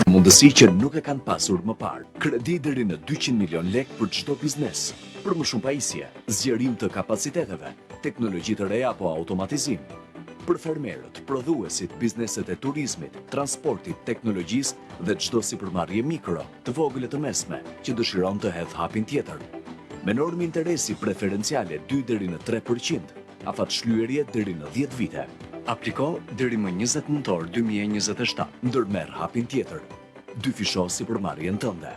Mundësi që nuk e kanë pasur më parë. Kredi deri në 200 milion lek për çdo biznes. Për më shumë pajisje, zgjerim të kapaciteteve, teknologji të reja apo automatizim. Për fermerët, prodhuesit, bizneset e turizmit, transportit, teknologjisë dhe çdo sipërmarrje mikro, të vogël e të mesme, që dëshiron të hedhë hapin tjetër. Me normë interesi preferenciale 2 deri në 3%, afat shlyerje deri në 10 vite. Apliko deri më 20 nëntor 2027, ndërmerr hapin tjetër. 2 fisho sipërmarrjen tënde.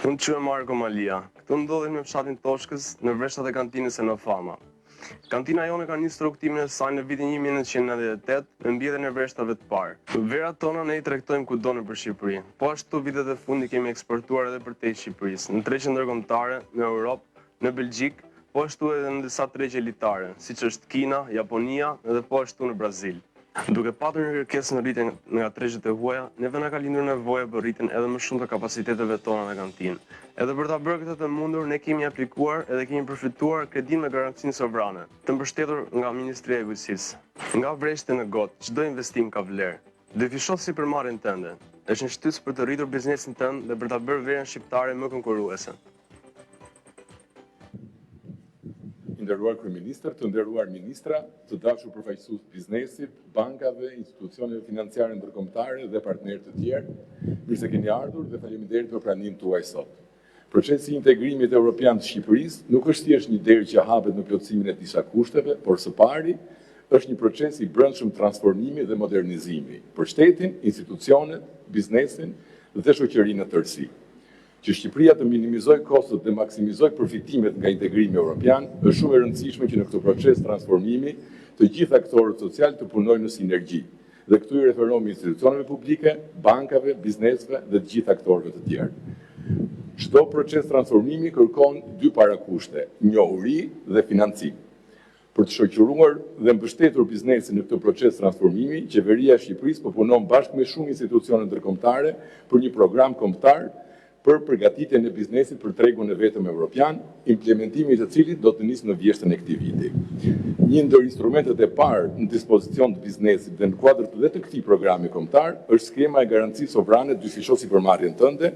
Unë quhem Marko Malia. Këtu ndodhem në fshatin Toshkës, në vreshat e kantinës e në Fama. Kantina jone ka nisur rrugtimin e saj në vitin 1998 me mbjedhjen e vreshtave të parë. Verat tona ne i tregtojmë kudo nëpër Shqipëri. Po ashtu vitet e fundit kemi eksportuar edhe përtej Shqipërisë, në tregje ndërkombëtare, në Europë, në Belgjik, po ashtu edhe në disa tregje elitare, siç është Kina, Japonia dhe po ashtu në Brazil. Duke patur një kërkesë në rritje nga tregjet e huaja, neve na ka lindur nevoja për rritjen edhe më shumë të kapaciteteve tona në kantinë. Edhe për ta bërë këtë të mundur, ne kemi aplikuar edhe kemi përfituar kredin me garancinë sovrane, të mbështetur nga Ministria e Bujqësisë. Nga vreshti në gotë, çdo investim ka vlerë. Dyfisho sipërmarrjen tënde. Është një shtys për të rritur biznesin tënd dhe për ta bërë vlerën shqiptare më konkurruese. Nderuar kryeministër, të nderuar ministra, të dashur përfaqësues biznesit, bankave, institucioneve financiare ndërkombëtare dhe partnerë të tjerë, mirë se keni ardhur dhe faleminderit për pranimin tuaj sot. Procesi i integrimit evropian të Shqipërisë nuk është thjesht një derë që hapet në plotësimin e disa kushteve, por së pari është një proces i brendshëm transformimi dhe modernizimi për shtetin, institucionet, biznesin dhe shoqërinë në tërësi. Që Shqipëria të minimizoj kostot dhe maksimizoj përfitimet nga integrimi evropian, është shumë e rëndësishme që në këtë proces transformimi të gjithë aktorët social të punojnë në sinergji. Dhe këtu i referohemi institucioneve publike, bankave, biznesve dhe të gjithë aktorëve të tjerë. Çdo proces transformimi kërkon 2 parakushte, njohuri dhe financim. Për të shoqëruar dhe mbështetur biznesin në këtë proces transformimi, qeveria e Shqipërisë po punon bashkë me shumë institucione ndërkombëtare për një program kombëtar për përgatitjen e biznesit për tregun e vetëm evropian, implementimi i të cilit do të nisë në vjeshtën e këtij viti. Një ndër instrumentet e parë në dispozicion të biznesit dhe në kuadër të këtij programi kombëtar është skema e garancisë sovrane dyfisho sipërmarrjen tënde,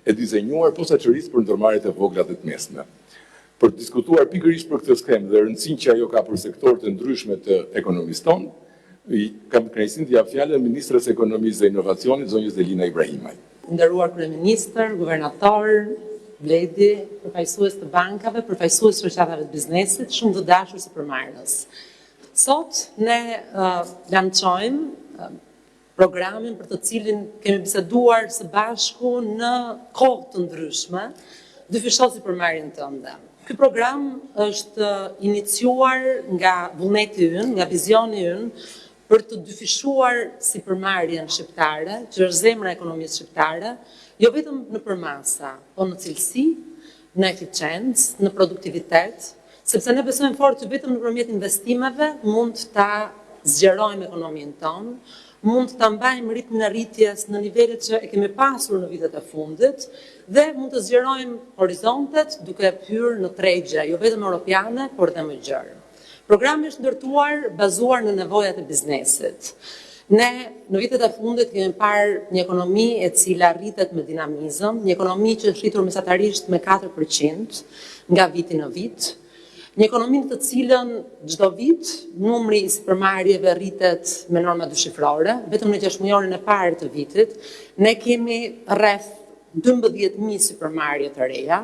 e dizenjuar posaçërisht për ndërmarrjet e vogla dhe të mesme. Për të diskutuar pikërisht për këtë skemë dhe rëndësinë që ajo ka për sektorët e ndryshme të ekonomisë tonë, kam kënaqësinë të jap fjalën ministres së ekonomisë dhe inovacionit, zonjës Delina Ibrahimaj. Nderuar kryeministër, guvernator, bledi, përfaqësues të bankave, përfaqësues të shoqatave të biznesit, shumë të dashur sipërmarrës. Sot ne lançojmë programin për të cilin kemi biseduar së bashku në kohë të ndryshme, dyfisho sipërmarrjen tënde. Ky program është iniciuar nga vullneti ynë, nga vizioni ynë, për të dyfishuar sipërmarrjen shqiptare, që është zemra e ekonomisë shqiptare, jo vetëm në përmasa, po në cilësi, në eficiencë, në produktivitet, sepse ne besojmë fort që vetëm nëpërmjet investimeve mund ta zgjerojmë ekonominë tonë, mund ta mbajmë ritmin e rritjes në nivelet që e kemi pasur në vitet e fundit dhe mund të zgjerojmë horizontet duke hyrë në tregje, jo vetëm europiane, por dhe më gjerë. Programi është ndërtuar bazuar në nevojat e biznesit. Ne në vitet e fundit kemi parë një ekonomi e cila rritet me dinamizëm, një ekonomi që është rritur mesatarisht me 4% nga viti në vit, një ekonomi në të cilën çdo vit numri i sipërmarrjeve rritet me norma dyshifrore, vetëm në 6 mujorin e parë të vitit ne kemi rreth 12.000 sipërmarrje të reja.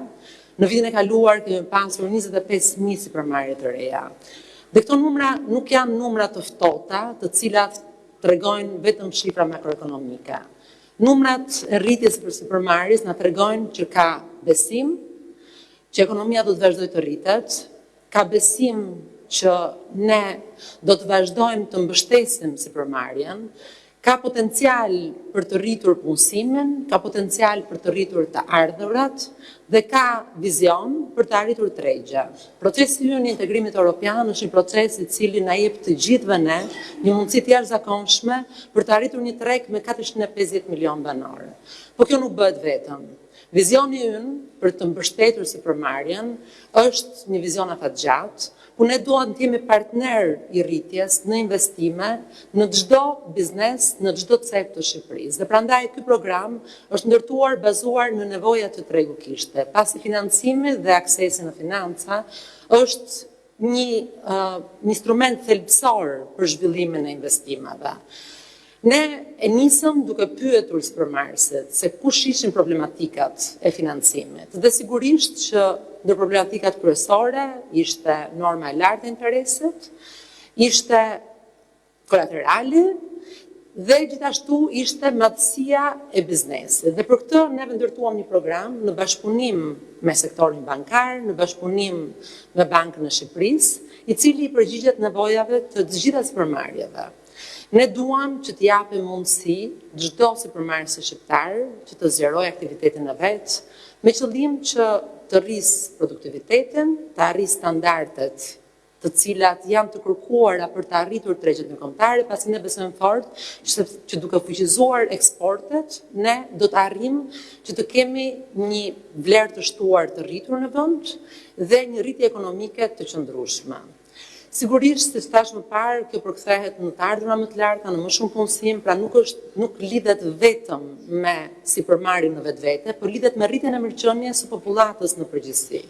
Në vitin e kaluar kemi pasur 25.000 sipërmarrje të reja. Dhe këto numra nuk janë numra të ftohta, të cilat tregojnë vetëm shifra makroekonomike. Numrat e rritjes së sipërmarrjes na tregojnë që ka besim që ekonomia do të vazhdojë të rritet, ka besim që ne do të vazhdojmë të mbështesim sipërmarrjen, ka potencial për të rritur punësimin, ka potencial për të rritur të ardhurat dhe ka vizion për të arritur tregje. Procesi ynë i integrimit evropian është një proces i cili na jep të gjithëve ne një mundësi të jashtëzakonshme për të arritur një treg me 450 milion banor. Po kjo nuk bëhet vetëm. Vizioni ynë për të mbështetur sipërmarrjen është një vizion afatgjatë, ku ne duam të jemi partner i rritjes në investime në çdo biznes, në çdo cep të Shqipërisë. Dhe prandaj ky program është ndërtuar bazuar në nevojat të tregu kishte, pasi financimi dhe aksesi në financa është një instrument thelbësor për zhvillimin e investimeve. Ne e nisëm duke pyetur sipërmarrësit se kush ishin problematikat e financimit. Dhe sigurisht që ndër problematikat kryesore ishte norma e lartë e interesit, ishte kolaterali dhe gjithashtu ishte madhësia e biznesit. Dhe për këtë ne ndërtuam një program në bashkëpunim me sektorin bankar, në bashkëpunim me Bankën e Shqipërisë, i cili i përgjigjet nevojave të gjitha sipërmarrjeve. Ne duam që të japim mundësi çdo sipërmarrësi shqiptar që të zgjerojë aktivitetin e vet, me qëllim që të rrisë produktivitetin, të arrijë standardet të cilat janë të kërkuara për të arritur tregjet ndërkombëtare, pasi ne besojmë fort që duke fuqizuar eksportet, ne do të arrijmë që të kemi një vlerë të shtuar të rritur në vend dhe një rritje ekonomike të qëndrueshme. Sigurisht, si thash më parë, kjo përkthehet në të ardhura më të larta, në më shumë punësim, pra nuk lidhet vetëm me sipërmarrjen në vetvete, por lidhet me rritjen e mirëqenies së popullatës në përgjithësi.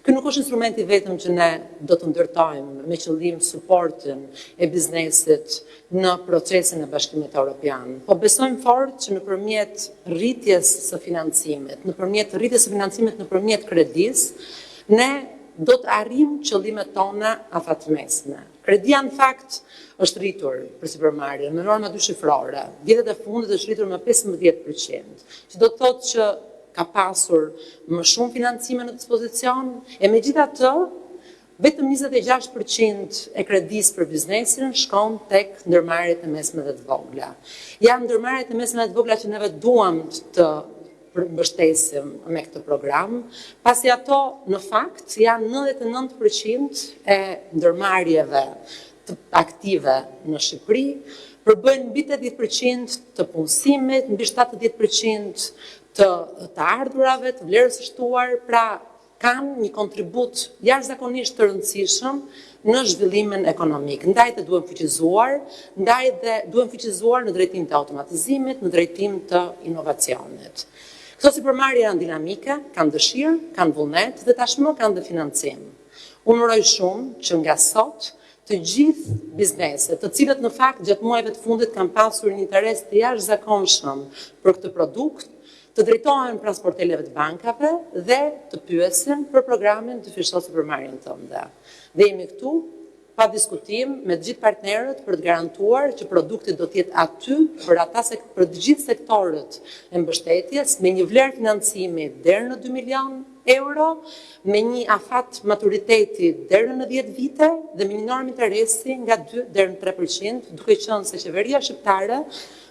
Ky nuk është instrumenti vetëm që ne do të ndërtojmë me qëllim suportin e biznesit në procesin e Bashkimit Evropian, po besojmë fort që nëpërmjet rritjes së financimit, nëpërmjet kredisë, ne do të arrijmë qëllimet tona afatmesme. Kredia në fakt është rritur për sipërmarrjen me norma dyshifrore. Vjetet e fundit është rritur me 15%, që do të thotë që ka pasur më shumë financime në dispozicion, e megjithatë, vetëm 26% e kredisë për biznesin shkon tek ndërmarrjet e mesme dhe të vogla. Janë ndërmarrjet e mesme dhe të vogla që neve duam të mbështesim me këtë program, pasi ato në fakt janë 99% e ndërmarrjeve të aktive në Shqipëri, përbëjnë mbi 80% të punësimit, mbi 70% të ardhurave, të vlerës së shtuar, pra kanë një kontribut jashtëzakonisht të rëndësishëm në zhvillimin ekonomik. Ndaj të duhem fuqizuar, ndaj dhe duhem fuqizuar në drejtim të automatizimit, në drejtim të inovacionit. Këto sipërmarrje janë dinamike, kanë dëshirë, kanë vullnet dhe tashmë kanë dhe financim. Unë uroj shumë që nga sot të gjithë bizneset, të cilët në fakt gjatë muajve të fundit kanë pasur një interes të jashtëzakonshëm për këtë produkt, të drejtohen pranë sporteleve të bankave dhe të pyesin për programin të fshehtë sipërmarrjen tënde. Dhe jemi këtu pa diskutim me të gjithë partnerët për të garantuar që produkti do të jetë aty për të gjithë sektorët e mbështetjes me një vlerë financimi deri në 2 milion euro, me një afat maturiteti deri në 10 vite dhe me një normë interesi nga 2 deri në 3%, duke qenë se qeveria shqiptare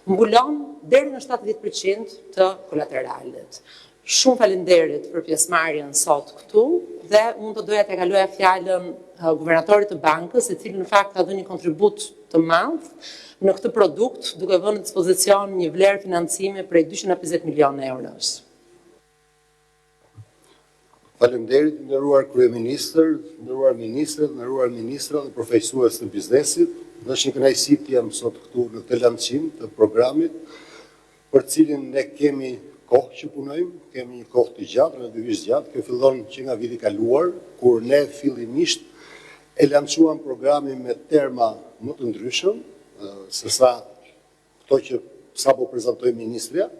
mbulon deri në 70% të kolateralit. Shumë faleminderit për pjesëmarrjen sot këtu dhe unë do doja t'ia kaloja fjalën guvernatorit të bankës, i cili në fakt ka dhënë një kontribut të madh në këtë produkt, duke vënë në dispozicion një vlerë financimi prej 250 milionë eurosh. Faleminderit, nderuar kryeministër, nderuar ministrat, nderuar ministra dhe përfaqësues të biznesit. Është një kënaqësi të jam sot këtu në këtë lancim të programit, për cilin ne kemi kohë që punojmë, kemi një kohë të gjatë, relativisht gjatë. Kjo fillon që nga viti kaluar, kur ne fillimisht e lançuam programin me terma më të ndryshëm, se sa këto që sapo prezantoi ministrja.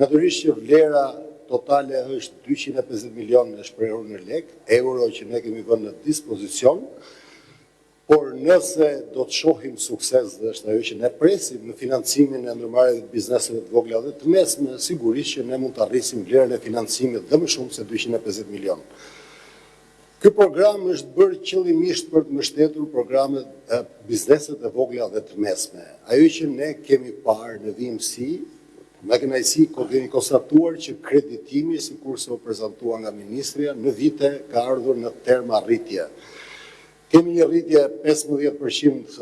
Natyrisht që vlera totale është 250 milionë në shprehur në lek, euro që ne kemi vënë në dispozicion, por nëse do të shohim sukses dhe është ajo që ne presim në financimin e ndërmarrjeve të bizneseve të vogla dhe të mesme, sigurisht që ne mund të arrisim vlerën e financimit dhe më shumë se 250 milionë. Ky program është bërë qëllimisht për të mbështetur programet e bizneset e vogla dhe të mesme. Ajo që ne kemi parë në VMC, me kënaqësi kemi konstatuar që kreditimi, sikurse u prezantua nga ministria, në vite ka ardhur në terma rritje. Kemi një rritje 15%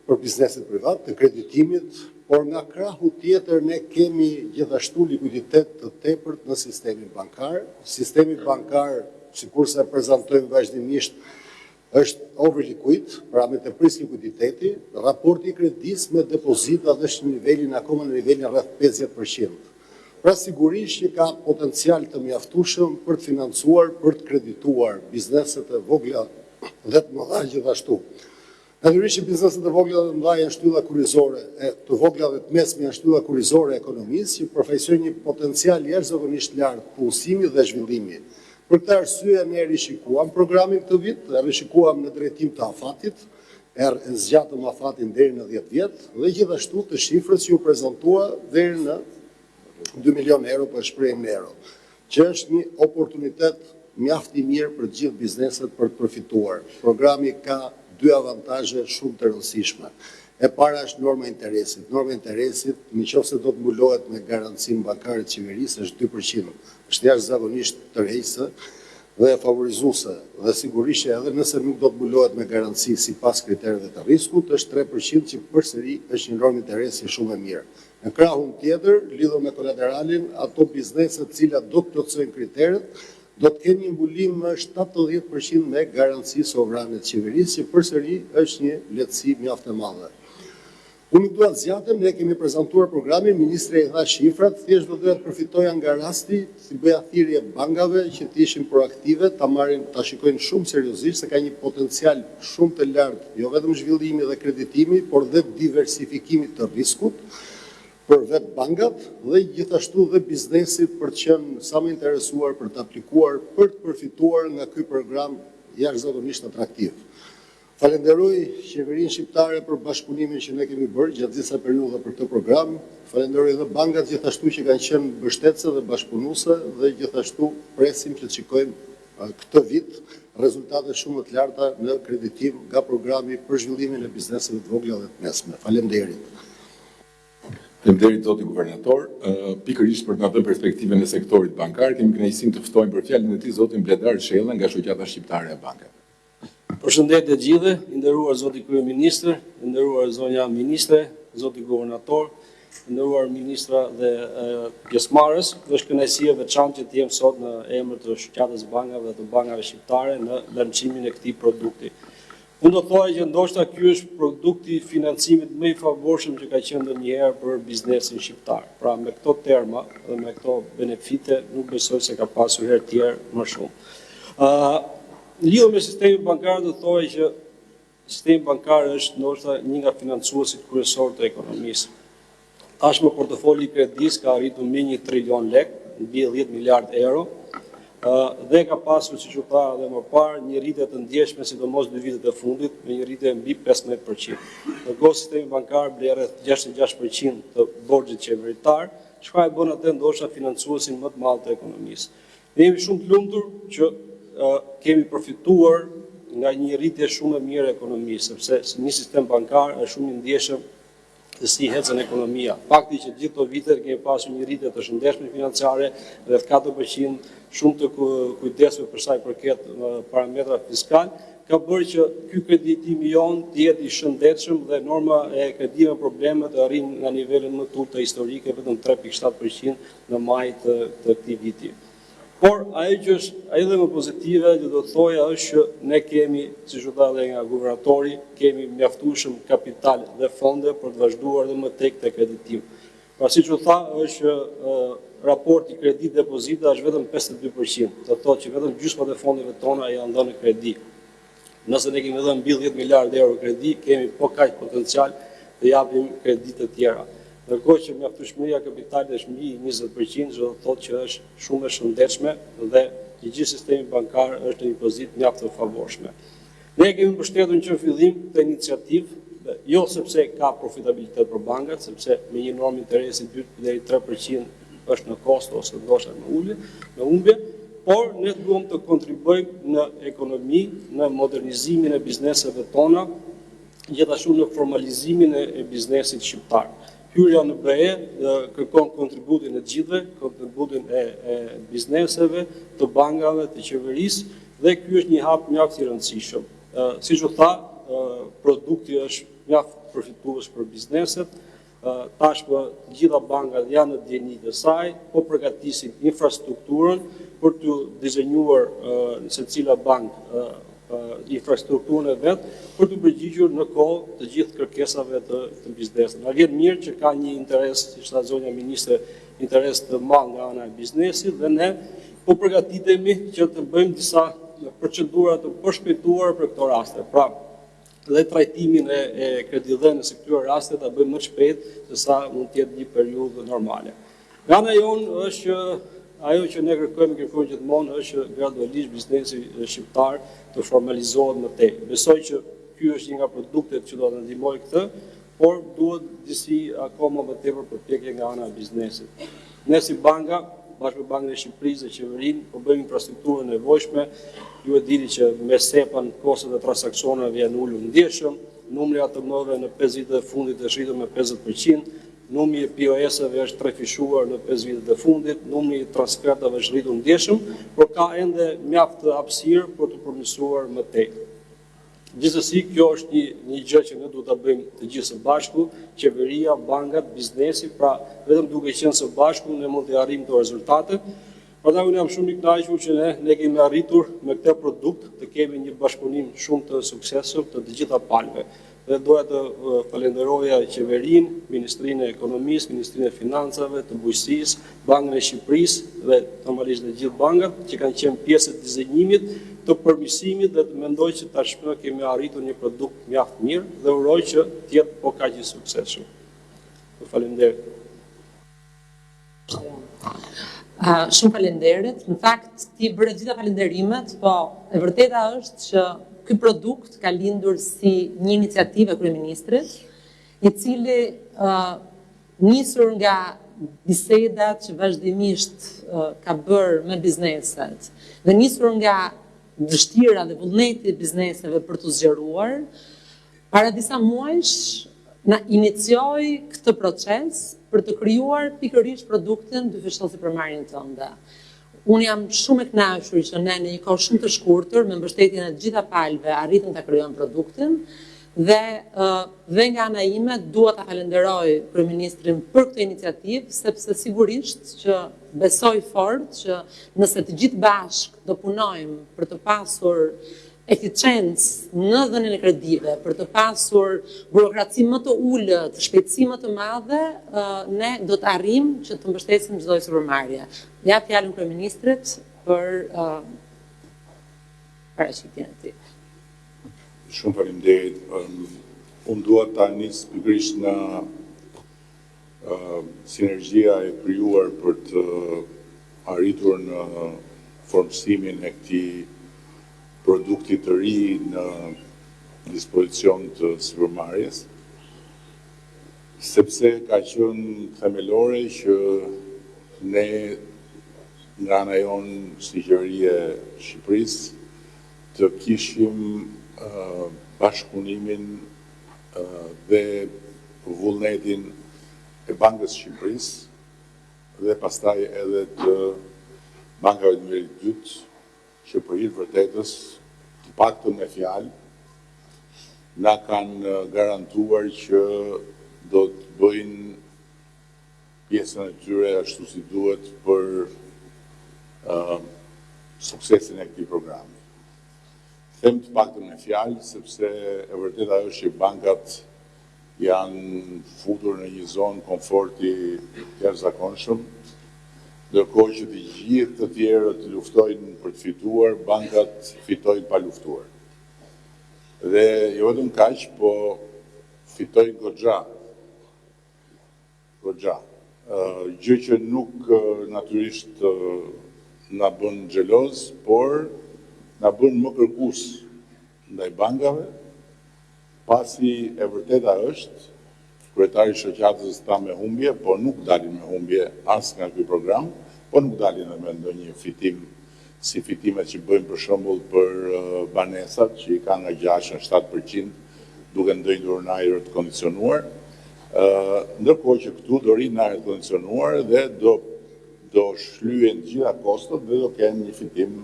për bizneset privat të kreditimit, por nga krahu tjetër ne kemi gjithashtu likuiditet të tepërt në sistemin bankar. Sistemi bankar, sikurse e prezantojmë vazhdimisht, është overliquid, pra me të pris likuiditeti, raporti i kredis me depozitat është akoma në nivelin rreth 50%. Pra sigurisht që ka potencial të mjaftueshëm për të financuar, për të kredituar bizneset e vogla dhe të mëdha gjithashtu. Natyrisht që bizneset e vogla dhe të mëdha janë shtylla kurrizore, të vogla dhe të mesme janë shtylla kurrizore e ekonomisë, që përfaqësojnë një potencial jashtëzakonisht lartë punësimi dhe zhvillimi. Për këtë arsye ne rishikuam programin këtë vit, rishikuam në drejtim të afatit, zgjatëm afatin deri në 10 vjet dhe gjithashtu të shifrës që u prezantua deri në 2 milion euro për shprehjen euro, që është një oportunitet mjaft i mirë për të gjithë bizneset për të përfituar. Programi ka dy avantazhe shumë të rëndësishme. E para është norma e interesit. Norma e interesit, nëse do të mbulohet me garancinë bankare të qeverisë, është 2%. Është jashtëzakonisht tërheqëse dhe favorizuese. Dhe sigurisht edhe nëse nuk do të mbulohet me garanci sipas kriterëve të riskut, është 3% që përsëri është një normë interesi shumë e mirë. Në krahun tjetër, lidhur me kolateralin, ato bizneset cilat do të plotësojnë kriteret, do të kenë një mbulim më 70% me garanci sovrane të qeverisë, që përsëri është një lehtësi mjaft e madhe. Unë dua të zgjatem, ne kemi prezantuar programin, ministri i dha shifrat, thjesht do doja të përfitoja nga rasti, si bëja thirrje bankave që të ishin proaktive, ta shikojnë shumë seriozisht se ka një potencial shumë të lartë, jo vetëm zhvillimi dhe kreditimi, por dhe diversifikimi të riskut për vetë bankat dhe gjithashtu dhe biznesit për të qenë sa më interesuar për të aplikuar, për të përfituar nga ky program jashtëzakonisht atraktiv. Falenderoj qeverinë shqiptare për bashkëpunimin që ne kemi bërë gjatë disa periudha për këtë program. Falenderoj dhe bankat gjithashtu që kanë qenë mbështetëse dhe bashkëpunuese dhe gjithashtu presim që të shikojmë këtë vit rezultate shumë më të larta në kreditim nga programi për zhvillimin e bizneseve të vogla dhe të mesme. Faleminderit. Faleminderit zoti guvernator. Pikërisht për të na dhënë perspektivën e sektorit bankar, kemi kënaqësinë të ftojmë për fjalën e tij zotin Bledar Shella nga Shoqata Shqiptare e Bankave. Përshëndetje gjithë, i nderuar zoti kryeministër, i nderuar zonja ministre, zoti guvernator, i nderuar ministra dhe pjesëmarrës, është kënaqësi e veçantë që të jem sot në emër të Shoqatës Bankave dhe të bankave shqiptare në lancimin e këtij produkti. Unë do të thoj që ndoshta ky është produkti i financimit më i favorshëm që ka qenë ndonjëherë për biznesin shqiptar. Pra me këto terma dhe me këto benefite nuk besoj se ka pasur herë tjerë më shumë. Lidhur me sistemin bankar do të thoj që sistemi bankar është ndoshta një nga financuesit kryesor të ekonomisë. Tashmë portofoli i kredis ka arritur mbi 1 trilion lek, mbi 10 miliard euro. Dhe ka pasur, siç u tha edhe më parë, një rritje të ndjeshme, sidomos 2 vitet e fundit, me një rritje mbi 15%. Ndërkohë sistemi bankar ble rreth 66% të borxhit qeveritar, çka e bën atë ndoshta financuesin më të madh të ekonomisë. Ne jemi shumë të lumtur që kemi përfituar nga një rritje shumë e mirë e ekonomisë, sepse një sistem bankar është shumë i ndjeshëm të si hecën ekonomia. Fakti që gjithë këto vite kemi pasur një rritje të shëndetshme financiare rreth 4%, shumë të kujdesur për sa i përket parametrave fiskal, ka bërë që ky kreditim i jon të jetë i shëndetshëm dhe norma e krediteve probleme të arrijnë nga nivelin më të ulët historike, vetëm 3.7% në maj të këtij viti. Por ajo që është edhe më pozitive që do të thoja është që ne kemi, siç u tha edhe nga guvernatori, kemi mjaftueshëm kapital dhe fonde për të vazhduar edhe më tek te kreditim. Pra siç u tha është që raporti kredit depozita është vetëm 52%. Do thotë që vetëm gjysma e fondeve tona janë dhënë kredi. Nëse ne kemi dhënë mbi 10 miliardë euro kredi, kemi po kaq potencial të japim kredi të tjera. Ndërkohë që mjaftueshmëria e kapitalit është mbi 20%, do të thotë që është shumë e shëndetshme dhe i gjithë sistemi bankar është në një pozitë mjaft të favorshme. Ne kemi mbështetur që në fillim këtë iniciativë, jo sepse ka profitabilitet për bankat, sepse me një normë interesi 2 deri 3% është në kosto ose ndoshta në humbje, por ne duam të kontribuojmë në ekonomi, në modernizimin e bizneseve tona, gjithashtu në formalizimin e biznesit shqiptar. Hyrja në BE kërkon kontributin e gjithëve, kontributin e bizneseve, të bankave, të qeverisë, dhe ky është një hap mjaft i rëndësishëm. Siç u tha, produkti është mjaft përfitues për bizneset, tashmë të gjitha bankat janë në dijenit e saj, po përgatisin infrastrukturën për të dizenjuar secila bankë infrastrukturën e vetë për të përgjigjur në kohë të gjithë kërkesave të biznesit. Na vjen mirë që ka një interes, si shta zonja ministre, interes të madh nga ana e biznesit dhe ne po përgatitemi që të bëjmë disa procedura të përshpejtuara për këto raste. Pra, dhe trajtimin e kredidhënies së këtyre raste ta bëjmë më shpejt se sa mund të jetë një periudhë normale. Nga ana jonë është ajo që ne kërkojmë gjithmonë është që gradualisht biznesi shqiptar të formalizohet më tej. Besoj që ky është një nga produktet që do të ndihmojë këtë, por duhet disi akoma më tepër përpjekje nga ana e biznesit. Ne si banka, bashkë me Bankën e Shqipërisë dhe qeverinë, po bëjmë infrastrukturën e nevojshme. Ju e dini që me SEPA-n kostot e transaksioneve janë ulur ndjeshëm, numri ATM-ve në 5 vitet e fundit është rritur me 50%, numri i POS-eve është trefishuar në 5 vitet e fundit, numri i transfertave është rritur ndjeshëm, por ka ende mjaft hapësirë për të përmirësuar më tej. Gjithsesi, kjo është një gjë që ne duhet ta bëjmë të gjithë së bashku, qeveria, bankat, biznesi, pra vetëm duke qenë së bashku ne mund të arrijmë këto rezultate. Prandaj unë jam shumë i kënaqur që ne kemi arritur me këtë produkt të kemi një bashkëpunim shumë të suksesshëm të gjitha palëve. Dhe doja të falenderoja qeverinë, Ministrinë e Ekonomisë, Ministrinë e Financave, të Bujqësisë, Bankën e Shqipërisë dhe normalisht dhe gjithë bankat që kanë qenë pjesë të dizenjimit, të përmirësimit dhe të mendoj që tashmë kemi arritur një produkt mjaft mirë dhe uroj që të jetë po kaq i suksesshëm. Faleminderit. Shumë falenderit. Në fakt, ti bëre gjitha falenderimet, po e vërteta është që ky produkt ka lindur si një iniciativë e kryeministrit, i cili nisur nga bisedat që vazhdimisht ka bërë me bizneset dhe nisur nga dështira dhe vullneti i bizneseve për të zgjeruar, para disa muajsh na inicioi këtë proces për të krijuar pikërisht produktin dyfishtosi për marrjen tënde. Unë jam shumë e kënaqur që ne në një kohë shumë të shkurtër, me mbështetjen e të gjitha palëve, arritëm ta krijojmë produktin dhe nga ana ime dua ta falenderoj kryeministrin për këtë iniciativë, sepse sigurisht që besoj fort që nëse të gjithë bashkë do punojmë për të pasur eficiencë në dhënien e kredive, për të pasur burokraci më të ulët, shpejtësi më të madhe, ne do të arrijmë që të mbështesim çdo supermarkje. Ja fjalën kryeministrit për paraqitjen e tij. Shumë faleminderit. Unë dua ta nis pikërisht nga sinergjia e krijuar për të arritur në formësimin e këtij produkti të ri në dispozicion të supermarkjes, sepse ka qenë themelore që ne nga ana jonë si qeveri e Shqipërisë të kishim bashkëpunimin dhe vullnetin e Bankës Shqipërisë dhe pastaj edhe të bankave të nivelit dytë, që për hir vërtetës, të paktën me fjalë, na kanë garantuar që do të bëjnë pjesën e tyre ashtu si duhet për suksesin e këtij programi. Them të paktën me fjalë, sepse e vërteta është që bankat janë futur në një zonë komforti jashtëzakonshëm, ndërkohë që të gjithë të tjerët luftojnë për të fituar, bankat fitojnë pa luftuar. Dhe jo vetëm kaq, po fitojnë goxha. Gjë që nuk natyrisht na bën xheloz, por na bën më kërkues ndaj bankave, pasi e vërteta është kryetari i shoqatës tha me humbje, po nuk dalin me humbje as nga ky program, po nuk dalin me ndonjë fitim si fitimet që bëjmë për shembull për banesat, që i kanë nga 6 në 7%, duke ndëjtur në ajër të kondicionuar, ndërkohë që këtu do rinë në ajër të kondicionuar dhe do shlyen gjitha kostot dhe do kenë një fitim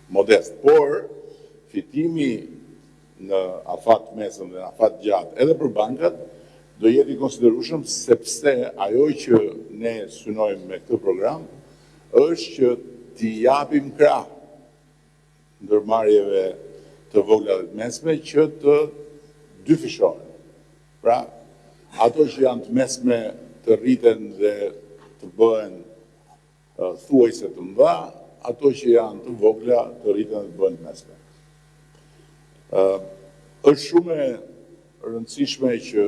modest. Por, fitimi në afat mesëm dhe në afat gjatë edhe për bankat, do jetë i konsiderueshëm sepse ajo që ne synojmë me këtë program është që t'i japim krah ndërmarrjeve të vogla dhe të mesme që të dyfishohen. Pra, ato që janë të mesme të rriten dhe të bëhen thuajse të mëdha, ato që janë të vogla të rriten dhe të bëhen të mesme. Është shumë e rëndësishme që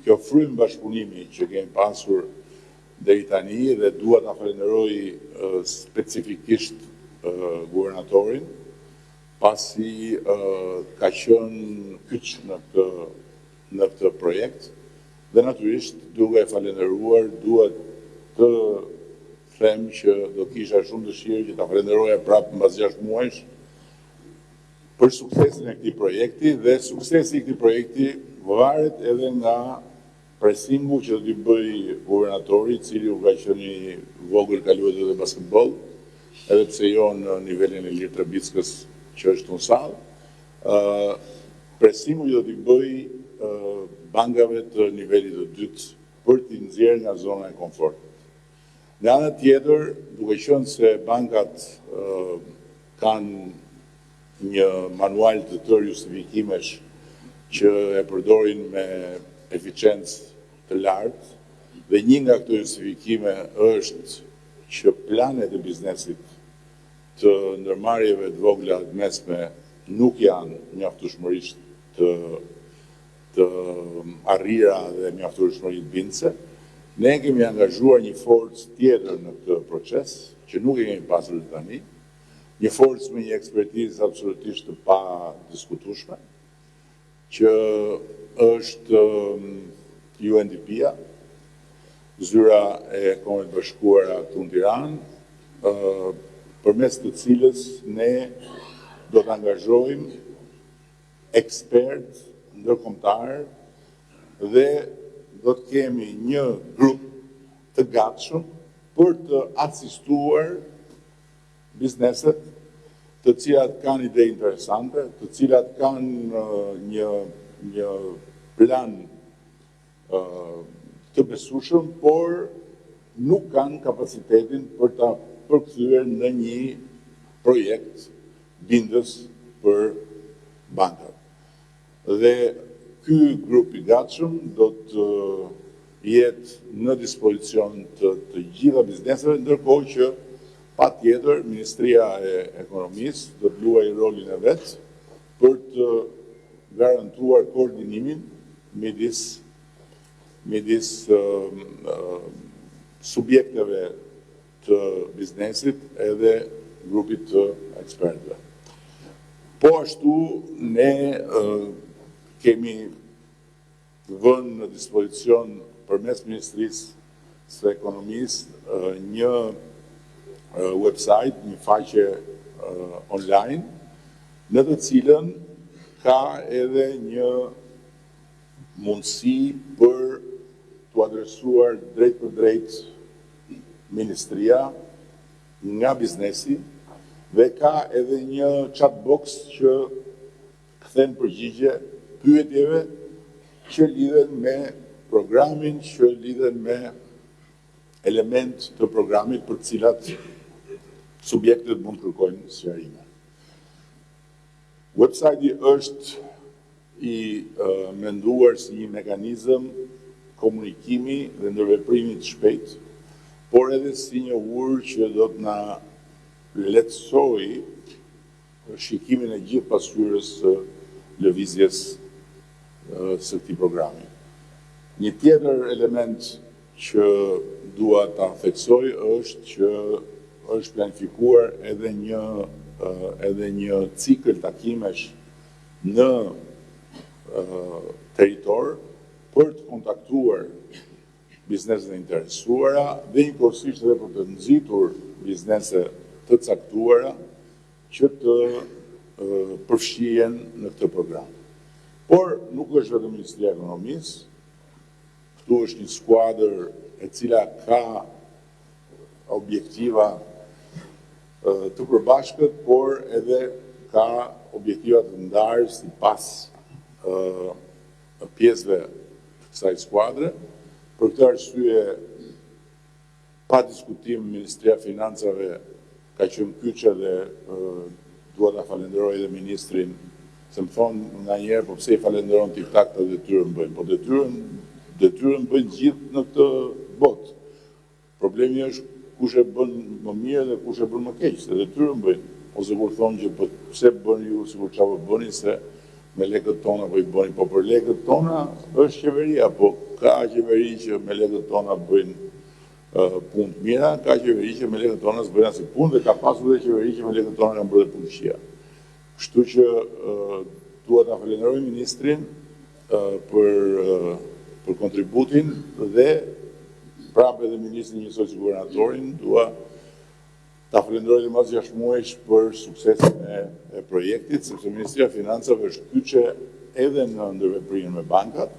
kjo frym bashkëpunimi që kemi pasur deri tani dhe dua ta falenderoj specifikisht guvernatorin, pasi ka qenë kyç në këtë projekt dhe natyrisht duke e falenderuar duhet të them që do kisha shumë dëshirë që ta falenderoja prapë mbas 6 muajsh për suksesin e këtij projekti dhe suksesi i këtij projekti varet edhe nga presingu që do t'i bëj guvernatori, i cili u ka qenë i vogël kaluar edhe basketboll, edhe pse jo në nivelin e Ilir Trebickës që është në sallë, presingu që do t'i bëj bankave të nivelit të dytë për t'i nxjerrë nga zona e komfortit. Në anë tjetër, duke qenë se bankat kanë një manual të tërë justifikimesh që e përdorin me eficiencë të lartë dhe një nga këto justifikime është që planet e biznesit të ndërmarrjeve të vogla të mesme nuk janë mjaftueshmërisht të arrira dhe mjaftueshmërisht bindëse. Ne kemi angazhuar një forcë tjetër në këtë proces, që nuk e kemi pasur tani, një forcë me një ekspertizë absolutisht të pa diskutueshme, që është UNDP-a, zyra e Kombeve të Bashkuara këtu në Tiranë, përmes të cilës ne do të angazhojmë ekspert ndërkombëtar dhe do të kemi një grup të gatshëm për të asistuar bizneset të cilat kanë ide interesante, të cilat kanë një plan të besueshëm, por nuk kanë kapacitetin për ta përkthyer në një projekt bindës për bankat. Dhe ky grup i gatshëm do të jetë në dispozicion të gjitha bizneseve, ndërkohë që patjetër Ministria e Ekonomisë do të luajë rolin e vet për të garantuar koordinimin midis subjekteve të biznesit edhe grupit të ekspertëve. Po ashtu ne kemi vënë në dispozicion përmes Ministrisë së Ekonomisë një website, një faqe online, në të cilën ka edhe një mundësi për të adresuar drejt për drejt Ministria nga biznesi dhe ka edhe një chat box që kthen përgjigje pyetjeve që lidhen me programin, që lidhen me element të programit për cilat subjektet mund të kërkojnë sqarime. Website-i është i menduar si një mekanizëm komunikimi dhe ndërveprimi të shpejtë, por edhe si një urë që do të na lehtësojë shikimin e gjithë pasqyrës së lëvizjes së këtij programi. Një tjetër element që dua ta theksoj është që është planifikuar edhe një cikël takimesh në territor për të kontaktuar bizneset e interesuara dhe njëkohësisht edhe për të nxitur biznese të caktuara që të përfshihen në këtë program. Por nuk është vetëm Ministria e Ekonomisë, këtu është një skuadër e cila ka objektiva të përbashkët, por edhe ka objektiva të ndarë sipas pjesëve të kësaj skuadre. Për këtë arsye, pa diskutim, Ministria e Financave ka qenë kyçe dhe dua ta falenderoj edhe ministrin, se më thonë nga njerë, po pse i falenderon TikTok të detyrën bëjnë, po detyrën bëjnë gjithë në këtë botë. Problemi është kush e bën më mirë dhe kush e bën më keq, se detyrën bëjnë. Ose kur thonë që pse bëni ju, sikur çfarë bëni, se me lekët tona po i bëni, po për lekët tona është qeveria, po ka qeveri që me lekët tona bëjnë punë të mira, ka qeveri që me lekët tona s'bëjnë asnjë punë dhe ka pasur dhe qeveri që me lekët tona kanë bërë dhe punë të këqija. Kështu që dua ta falenderoj ministrin për kontributin dhe prapë edhe ministrin njësoj si gubernatorin, dua ta falenderoj dhe mas 6 muajsh për suksesin e projektit, sepse Ministria e Financave është kyçe edhe në ndërveprimin me bankat,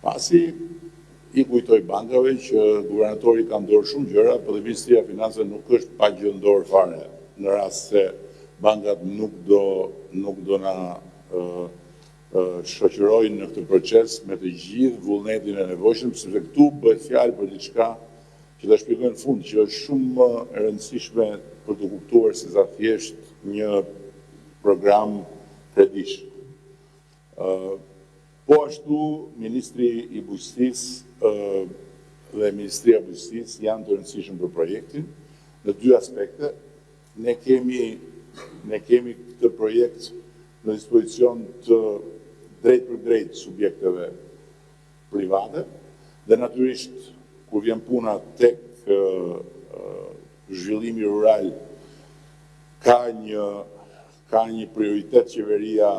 pasi i kujtoj bankave që guvernatori ka ndorë shumë gjëra, por dhe Ministria e Financave nuk është pa gjë ndorë fare, në rast se bankat nuk do na shoqërojnë në këtë proces me të gjithë vullnetin e nevojshëm, sepse këtu bëhet fjalë për diçka që ta shpjegoj në fund, që është shumë e rëndësishme për të kuptuar se sa thjesht një program kredish. Po ashtu, Ministri i Bujqësisë dhe Ministria e Bujqësisë janë të rëndësishëm për projektin në 2 aspekte. Ne kemi këtë projekt në dispozicion të drejt për drejt subjekteve private dhe natyrisht kur vjen puna tek zhvillimi rural ka një prioritet qeveria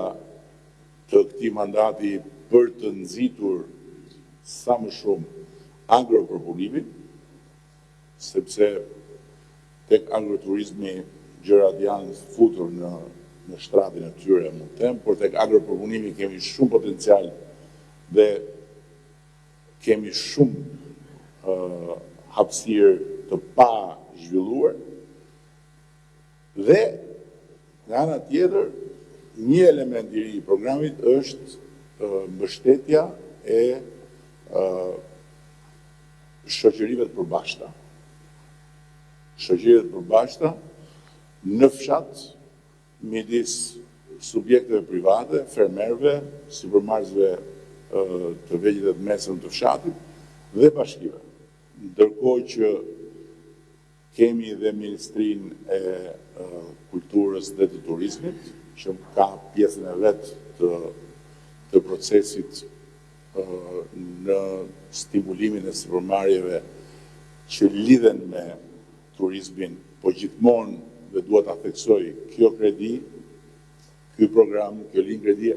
të këtij mandati për të nxitur sa më shumë agropropullimin, sepse tek agroturizmi gjërat janë futur në shtratin e tyre, mund të them, por tek agropropulimi kemi shumë potencial dhe kemi shumë hapësirë të pa zhvilluar dhe nga ana tjetër një element i ri i programit është mbështetja e shoqërive të përbashkëta. Shoqërive të përbashkëta në fshat midis subjekteve private, fermerëve, supermarketëve të vegjël dhe të mesëm të fshatit dhe bashkive. Ndërkohë që kemi dhe Ministrinë e Kulturës dhe të Turizmit, që ka pjesën e vetë të procesit në stimulimin e sipërmarrjeve që lidhen me turizmin, po gjithmonë dhe dua ta theksoj, kjo kredi, ky program, kjo linjë kredi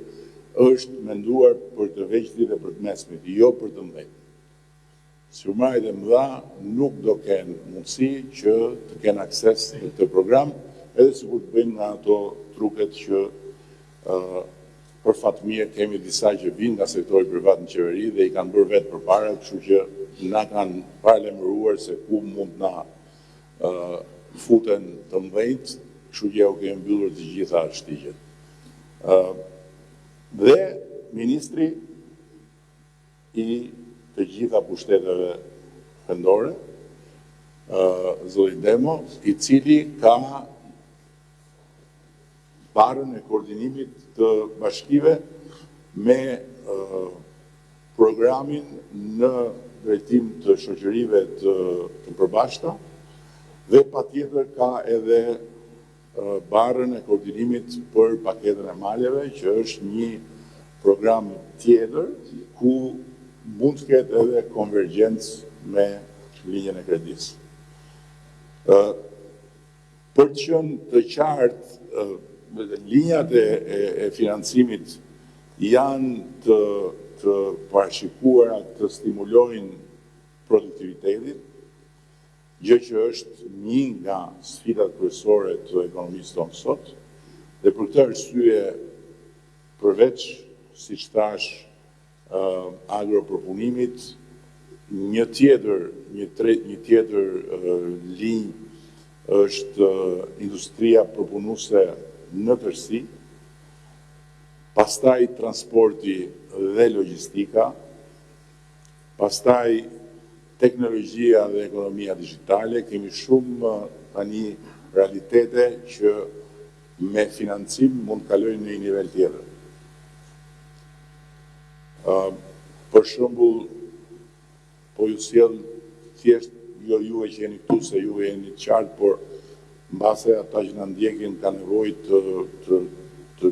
është menduar për të vegjëlit dhe për të mesmit, jo për të mëdhenj. Sipërmarrjet e mëdha nuk do kenë mundësi që të kenë akses në këtë program, edhe sikur të bëjnë nga ato truket që për fat mirë kemi disa që vinë nga sektori privat në qeveri dhe i kanë bërë vetë përpara, kështu që na kanë paralajmëruar se ku mund na futen të mëdhenjt, kështu që u kemi mbyllur të gjitha shtigjet. Dhe ministri i të gjitha pushteteve vendore, zoti Demo, i cili ka barën e koordinimit të bashkive me programin në drejtim të shoqërive të përbashkëta dhe patjetër ka edhe barën e koordinimit për paketën e maleve, që është një program tjetër ku mund të ketë edhe konvergjencë me linjën e kredisë. Për të qenë të qartë, linjat e financimit janë të parashikuara të stimulojnë produktivitetin, gjë që është një nga sfidat kryesore të ekonomisë tonë sot, dhe për këtë arsye, përveç, siç thash, agropropullimit, një tjetër linjë është industria përpunuese në tërësi, pastaj transporti dhe logjistika, pastaj teknologjia dhe ekonomia digjitale. Kemi shumë tani realitete që me financim mund kalojnë në një nivel tjetër. Për shembull, po ju sjell thjesht jo juve që jeni këtu se juve jeni të qartë, por mbase ata që na ndjekin ka nevojë të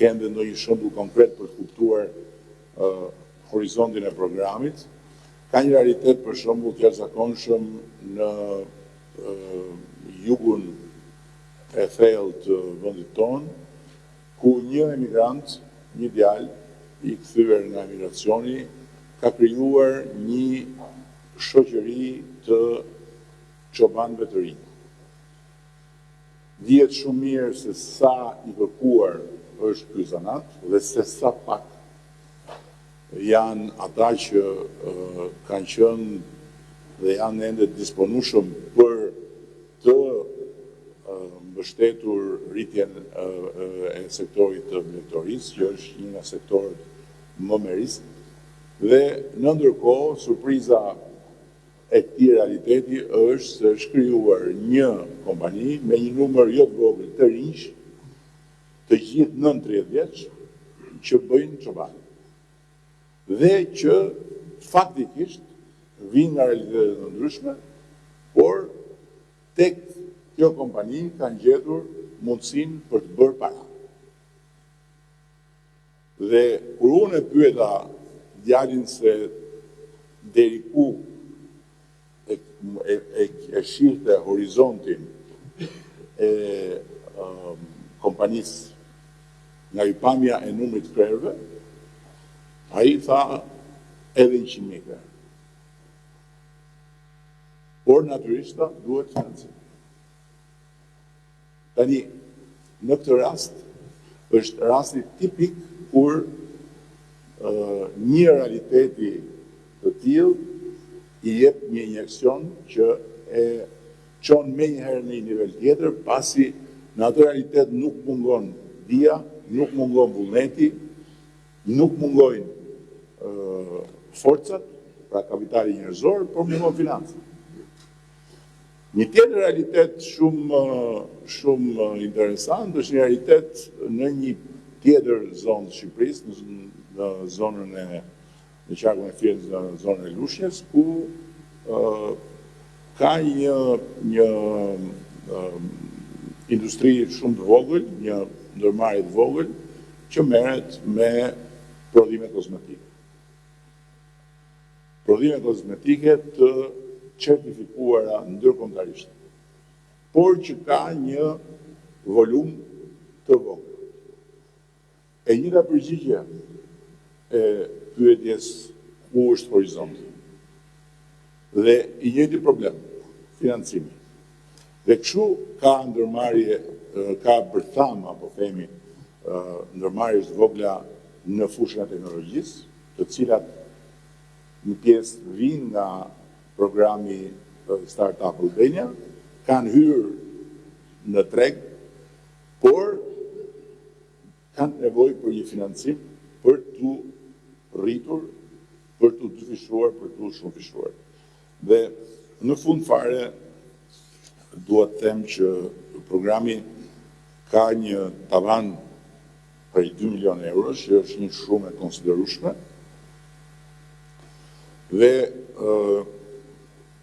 kenë ndonjë shembull konkret për të kuptuar horizontin e programit. Ka një realitet për shembull të jashtëzakonshëm në jugun e thellë të vendit tonë, ku një emigrant, një djalë i kthyer nga emigracioni, ka krijuar një shoqëri të çobanëve të rinj. Dihet shumë mirë se sa i kërkuar është ky zanat dhe se sa pak janë ata që kanë qenë dhe janë ende disponueshëm për të mbështetur rritjen e sektorit të mjektorisë, që është një nga sektorët më me risk. Dhe në ndërkohë, surpriza e këtij realiteti është se është krijuar një kompani me një numër jo të vogël të rinj, të gjithë nën 30 vjeç, që bëjnë çoban. Dhe që faktikisht vinë nga realitetet të ndryshme, por tek kjo kompani kanë gjetur mundësinë për të bërë para. Dhe kur unë e pyeta djalin se deri ku e shihte horizontin e kompanisë nga hyrpamja e numrit të krerëve, ai tha edhe 100.000 krerë. Por natyrisht duhet financim. Tani, në këtë rast, është rasti tipik kur një realiteti të tillë i jep një injeksion që e çon menjëherë në një nivel tjetër, pasi në atë realitet nuk mungon dia, nuk mungon vullneti, nuk mungojnë forcat, pra kapitali njerëzor, por mungon financat. Një tjetër realitet shumë interesant është një realitet në një tjetër zonë të Shqipërisë, në zonën e në qarkun e Firenës, në zonën e Lushnjës, ku ka një industri shumë të vogël, një ndërmarrje të vogël, që merret me prodhime kozmetike. Prodhime kozmetike të certifikuara ndërkombëtarisht, por që ka një volum të vogël. E njëjta përgjigje e pyetjes ku është horizonti. Dhe i njëjti problem, financimi. Dhe kështu ka ndërmarrje, ka bërtham, apo themi, ndërmarrje të vogla në fushën e teknologjisë, të cilat një pjesë vinë nga programi Startup Albania, kanë hyrë në treg, por kanë nevojë për një financim për të rritur, për të dyfishuar, për të shumëfishuar. Dhe në fund fare, dua të them që programi ka një tavan prej 2 milion eurosh, që është një shumë e konsiderueshme, dhe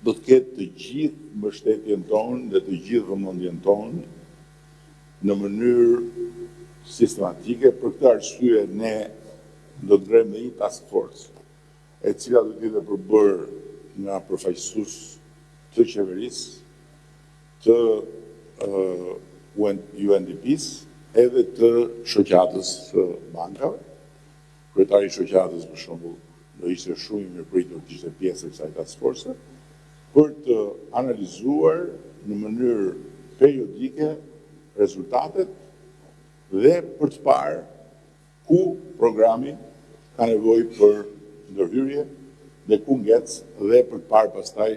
do të ketë të gjithë mbështetjen tonë dhe të gjithë vëmendjen tonë në mënyrë sistematike. Për këtë arsye ne do të ngrejmë një task force, e cila do të jetë përbërë nga përfaqësues të qeverisë, të UNDP-s, edhe të shoqatës së bankave. Kryetari i shoqatës, për shembull, do ishte shumë i mirëpritur të ishte pjesë e kësaj task force, për të analizuar në mënyrë periodike rezultatet dhe për të parë ku programi ka nevojë për ndërhyrje dhe ku ngec, dhe për të parë pastaj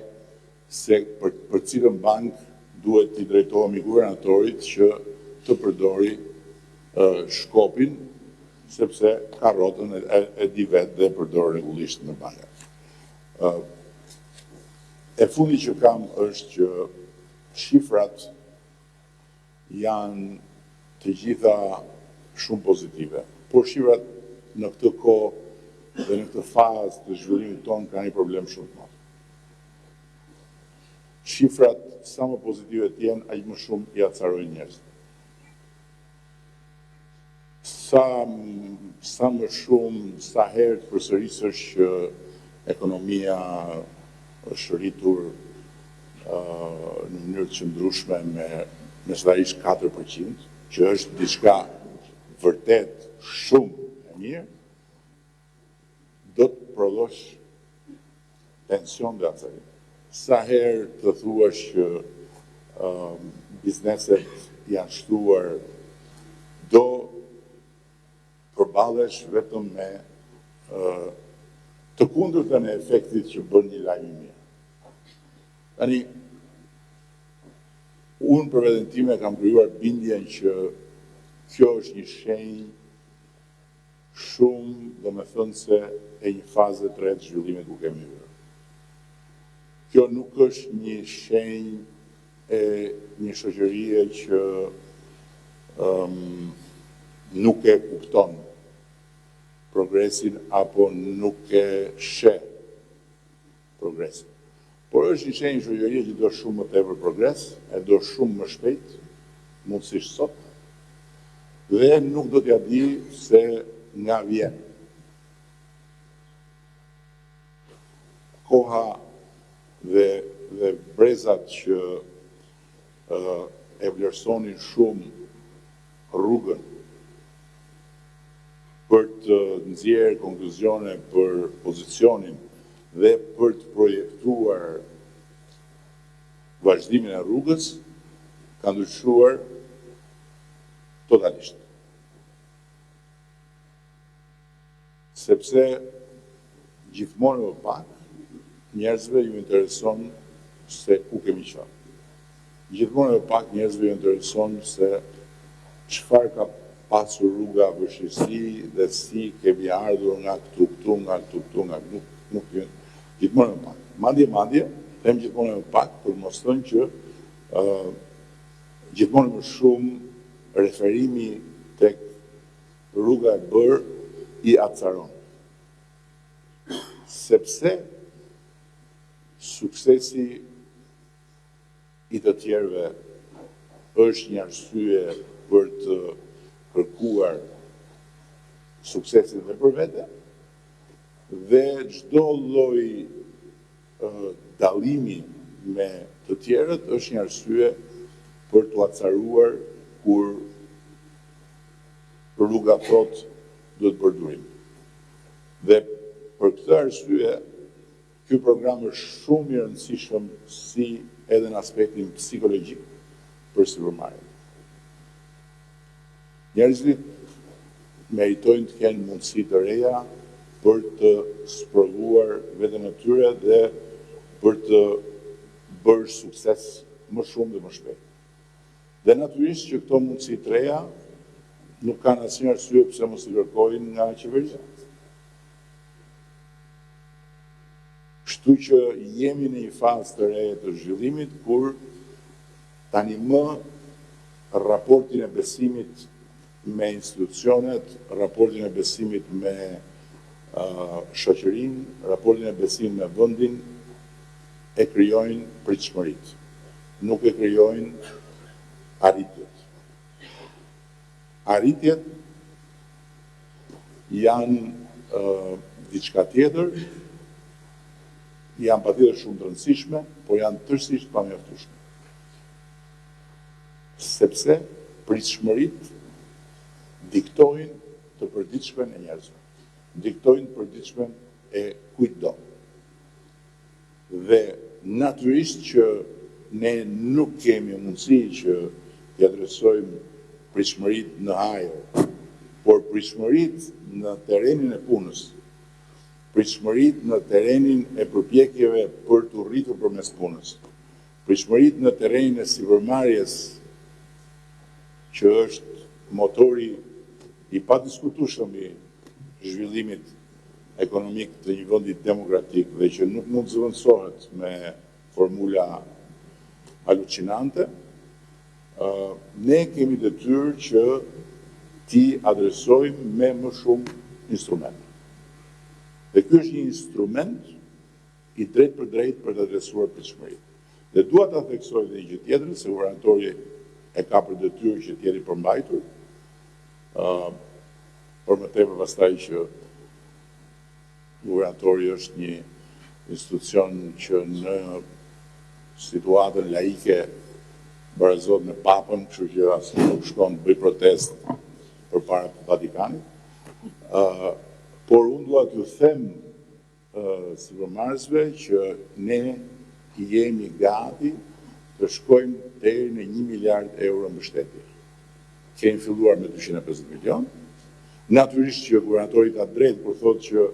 se për cilën bank duhet t'i drejtohemi guvernatorit që të përdori shkopin, sepse ka rrotën e di vetë dhe përdor rregullisht në banka. E fundi që kam është që shifrat janë të gjitha shumë pozitive, por shifrat në këtë kohë dhe në këtë fazë të zhvillimit tonë ka një problem shumë të madh. Shifrat sa më pozitive të jenë, aq më shumë i acarojnë njerëzit. Sa më shumë, sa herë të përsërisësh që ekonomia është rritur në mënyrë të qëndrueshme me mesatarisht 4%, që është diçka vërtet shumë e mirë, do të prodhosh tension dhe acarim. Sa herë të thuash që bizneset janë shtuar, do përballesh vetëm me të kundërtën e efektit që bën një lajm i mirë. Tani, unë për veten time kam krijuar bindjen që kjo është një shenjë shumë, domethënëse, e një faze të re të zhvillimit ku kemi hyrë. Kjo nuk është një shenjë e një shoqërie që nuk e kupton progresin apo nuk e sheh progresin. Por është një shenjë shoqërie që do shumë më tepër progres, e do shumë më shpejt, mundësisht sot, dhe nuk do t'ja di se nga vjen. Koha dhe brezat që e vlerësonin shumë rrugën për të nxjerrë konkluzione për pozicionin dhe për të projektuar vazhdimin e rrugës, ka ndryshuar totalisht. Sepse gjithmonë më pak njerëzve ju intereson se ku kemi qenë. Gjithmonë më pak njerëzve ju intereson se çfarë ka pasur rruga vështirësi dhe si kemi ardhur nga këtu, nga këtu, nga këtu, nuk jënë. Gjithmonë më pak. Madje, them gjithmonë më pak, për mos thënë që gjithmonë më shumë referimi tek rruga e bërë i acaron. Sepse suksesi i të tjerëve është një arsye për të kërkuar suksesin dhe për vete, dhe çdo lloj dallimi me të tjerët është një arsye për të acaruar kur rruga thot duhet bërë durim. Dhe për këtë arsye, ky program është shumë i rëndësishëm si edhe në aspektin psikologjik për sipërmarrjen. Njerëzit meritojnë të kenë mundësi të reja për të sprovuar veten e tyre dhe për të bërë sukses më shumë dhe më shpejt. Dhe natyrisht që këto mundësi të reja nuk kanë asnjë arsye pse mos i kërkojnë nga qeveria. Kështu që jemi në një fazë të re të zhvillimit kur tani më raportin e besimit me institucionet, raportin e besimit me shoqërinë, raportin e besimit me vendin e krijojnë pritshmëritë. Nuk e krijojnë arritjet. Arritjet janë diçka tjetër, janë patjetër shumë të rëndësishme, por janë tërësisht pamjaftueshme. Sepse pritshmëritë diktojnë të përditshmën e njerëzve, diktojnë përditshmën e kujtdo. Dhe natyrisht që ne nuk kemi mundësi që t'i adresojmë pritshmëritë në ajër, por pritshmëritë në terrenin e punës, pritshmëritë në terrenin e përpjekjeve për të rritur përmes punës, pritshmëritë në terrenin e sipërmarrjes që është motori i padiskutueshëm i zhvillimit ekonomik të një vendi demokratik dhe që nuk mund zëvendësohet me formula halucinante, ne kemi detyrë që ti adresojmë me më shumë instrumente. Dhe ky është një instrument i drejt për drejt për të adresuar pritshmëritë. Dhe dua ta theksoj edhe një gjë tjetër, se guvernatori e ka për detyrë që të jetë i përmbajtur, por më tepër pastaj që guvernatori është një institucion që në situatën laike barazot me papën, kështu që asnjë nuk shkon të bëj protest përpara Vatikanit. Por unë dua t'ju them sipërmarrësve që ne jemi gati të shkojmë deri në 1 miliard euro mbështetje. Kemi filluar me 250 milion. Natyrisht që guvernatori ka drejt kur thotë që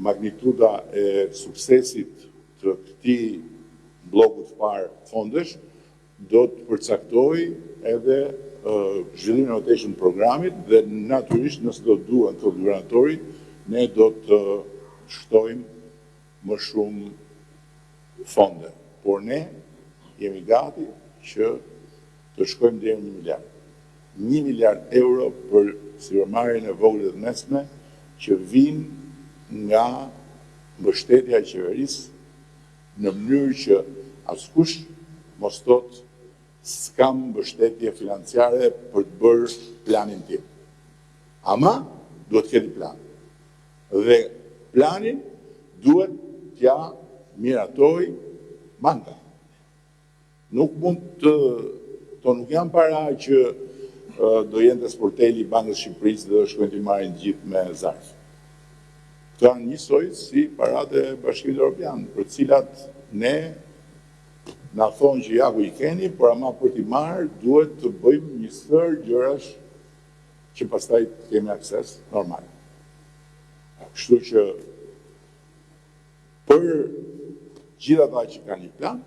magnituda e suksesit të këtij bloku të parë fondesh do të përcaktoj edhe zhvillimin e rotation programit dhe natyrisht nëse do duhen, thotë guvernatori, ne do të shtojmë më shumë fonde. Por ne jemi gati që të shkojmë deri në 1 miliard. 1 miliard euro për sipërmarrjen e vogël dhe të mesme që vinë nga mbështetja e qeverisë në mënyrë që askush mos thotë s'kam mbështetje financiare për të bërë planin tim. Ama duhet të keni plan. Dhe planin duhet t'ja miratoj banka. Nuk mund nuk janë para që do jenë të sporteli Bankës Shqipërisë dhe do shkojnë t'i marrin gjithë me zarf. Këto janë njësoj si paratë e Bashkimit Evropian, për cilat ne na thonë që ja ku i keni, por ama për t'i marrë duhet të bëjmë një sër gjërash që pastaj kemi akses normal. Kështu që për gjithë ata që kanë një plan,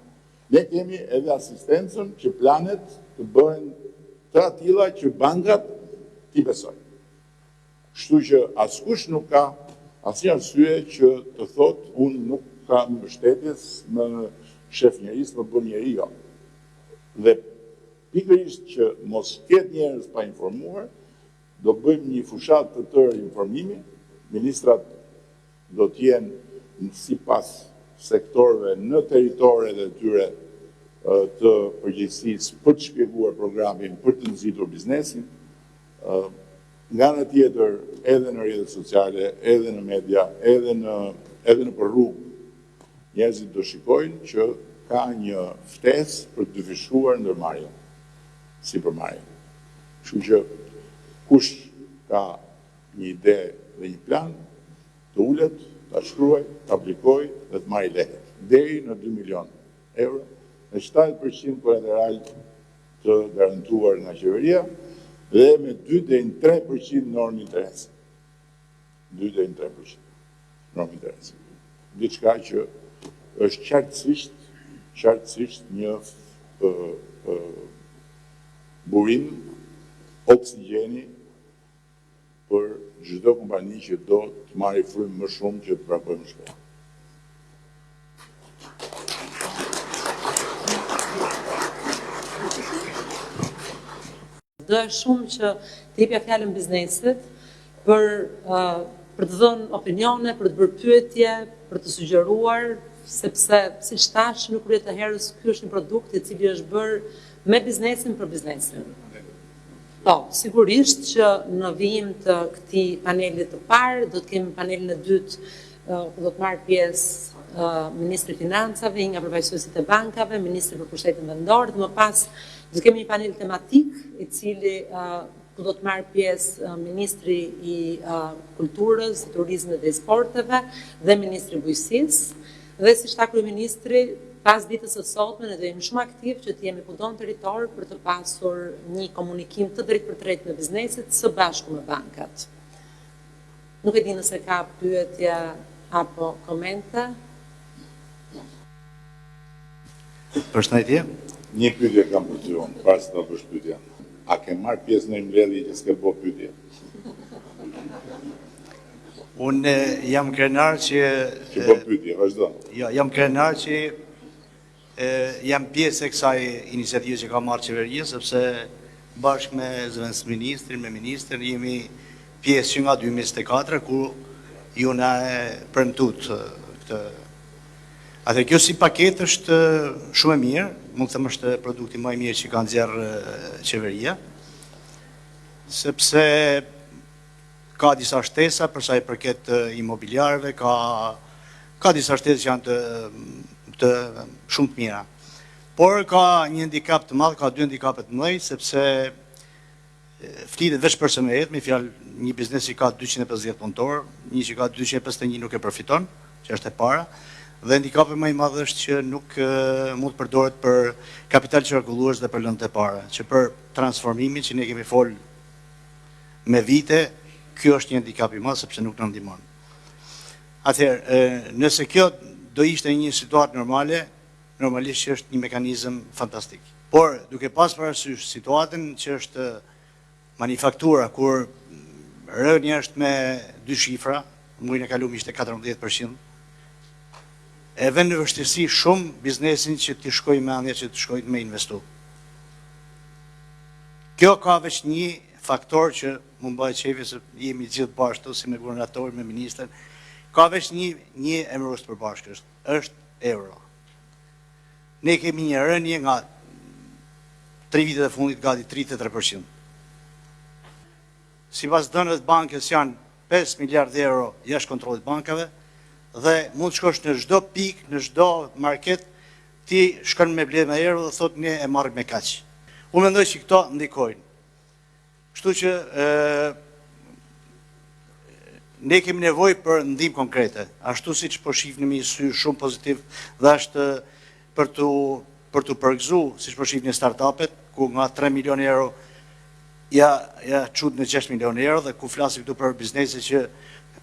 ne kemi edhe asistencën që planet të bëhen të atilla që bankat t'i besojnë. Kështu që askush nuk ka asnjë arsye që të thotë unë nuk kam mbështetjes në shefnjerisë më bën njeri jo. Dhe pikërisht që mos ketë njerëz pa informuar, do bëjmë një fushat të tërë informimi, ministrat do t'jenë sipas sektorëve në teritoret e tyre të përgjegjësisë për të shpjeguar programin, për të nxitur biznesin, nga ana tjetër edhe në rrjetet sociale, edhe në media, edhe në për rrugë, njerëzit do shikojnë që ka një ftesë për të dyfishuar ndërmarrjen, sipërmarrjen. Kështu që kush ka një ide dhe një plan, të ulet, ta shkruaj, të aplikoj dhe të marrë lekët. Deri në 2 milion euro, me 7% kolateral të garantuar nga qeveria dhe me 2 deri në 3% normë interesi. 2 deri në 3% normë interesi. Diçka që është qartësisht një burim oksigjeni për çdo kompani që do të marrë frymë më shumë që të vrakojë më shpejt. Doja shumë që të jepja fjalën biznesit për të dhënë opinione, për të bërë pyetje, për të sugjeruar, sepse siç thash në krye të herës, ky është një produkt i cili është bërë me biznesin për biznesin. Po, sigurisht që në vijim të këtij paneli të parë, do të kemi panelin e dytë, ku do të marrë pjesë Ministri i Financave, nga përfaqësuesit e bankave, Ministri për Pushtetin Vendor, dhe më pas do të kemi një panel tematik, i cili ku do të marrë pjesë Ministri i Kulturës, Turizmit dhe Sporteve dhe Ministri i Bujqësisë. Dhe si tha kryeministri, pas ditës së sotme ne do jemi shumë aktiv që të jemi kudo në territor për të pasur një komunikim të drejtë për drejtë me biznesit së bashku me bankat. Nuk e di nëse ka pyetje apo komente. Përshëndetje. Një pyetje kam për ty unë, para se ta bësh pyetjen. a ke marrë pjesë në mbledhje që s'ke bërë pyetje? Unë jam krenar që... Që bërë pyetje, vazhdo. Jam krenar që jam pjesë e kësaj iniciativë që ka marrë qeveria, sepse bashkë me zëvendës ministrin, me ministrin, jemi pjesë që nga 2024, ku ju na e premtut këtë. Atë kjo si paket është shumë e mirë, mund të them është produkti më i mirë që ka nxjerrë qeveria, sepse ka disa shtesa për sa i përket imobiliarëve, ka disa shtesa që janë të shumë të mira. Por ka një handicap të madh, ka dy handicapet të mëdhenj, sepse flitet veç për së meret, me fjalë një biznes që ka 250 punëtor, një që ka 251 nuk e përfiton, që është e para, dhe handikapi më i madh është që nuk mund të përdoret për kapital qarkullues dhe për lëndë të para, që për transformimin që ne kemi fol me vite, kjo është një handicap i madh sepse nuk na ndihmon. Atëherë, nëse kjo do ishte një situatë normale, normalisht që është një mekanizëm fantastik. Por duke pas parasysh situatën që është manufaktura, kur rënja është me 2 shifra, muajin e kaluar ishte 14%, e vën në vështirësi shumë biznesin që të shkojë me andja që të shkojë me investu. Kjo ka veç një faktor që më bëhet qefi se jemi gjithë bashkë, si me guvernator, me ministrin, ka veç një emërës të përbashkës, është euro. Ne kemi një rënje nga 3 vitet e fundit gati 33%. Sipas dënëve të bankës janë 5 miliard euro jashtë kontrollit bankave, dhe mund të shkosh në çdo pikë, në çdo market, ti shkon me bledh me euro dhe thot ne e marrim me kaq. Unë mendoj që këto ndikojnë. Kështu që ne kemi nevojë për ndihmë konkrete, ashtu siç po shihni me sy shumë pozitiv dhe është për tu përgëzuar, siç po shihni startupet, ku nga 3 milionë euro ja çut në 6 milionë euro dhe ku flasim këtu për biznese që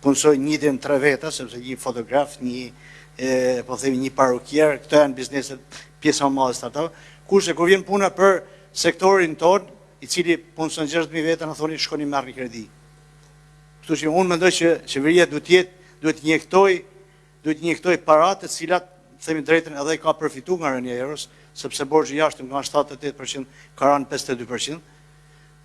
punësoj një dhe në 3 veta, sepse një fotograf, po themi një parukier, këto janë bizneset pjesa më madhe startup, kurse kur vjen puna për sektorin ton, i cili punëson 60.000 veta, në thoni shkoni marrni kredi. Kështu që unë mendoj që qeveria duhet injektoj paratë të cilat, themi drejtën, edhe ka përfitu nga rënja e euros, sepse borxhi jashtë nga 78% ka rënë 52%,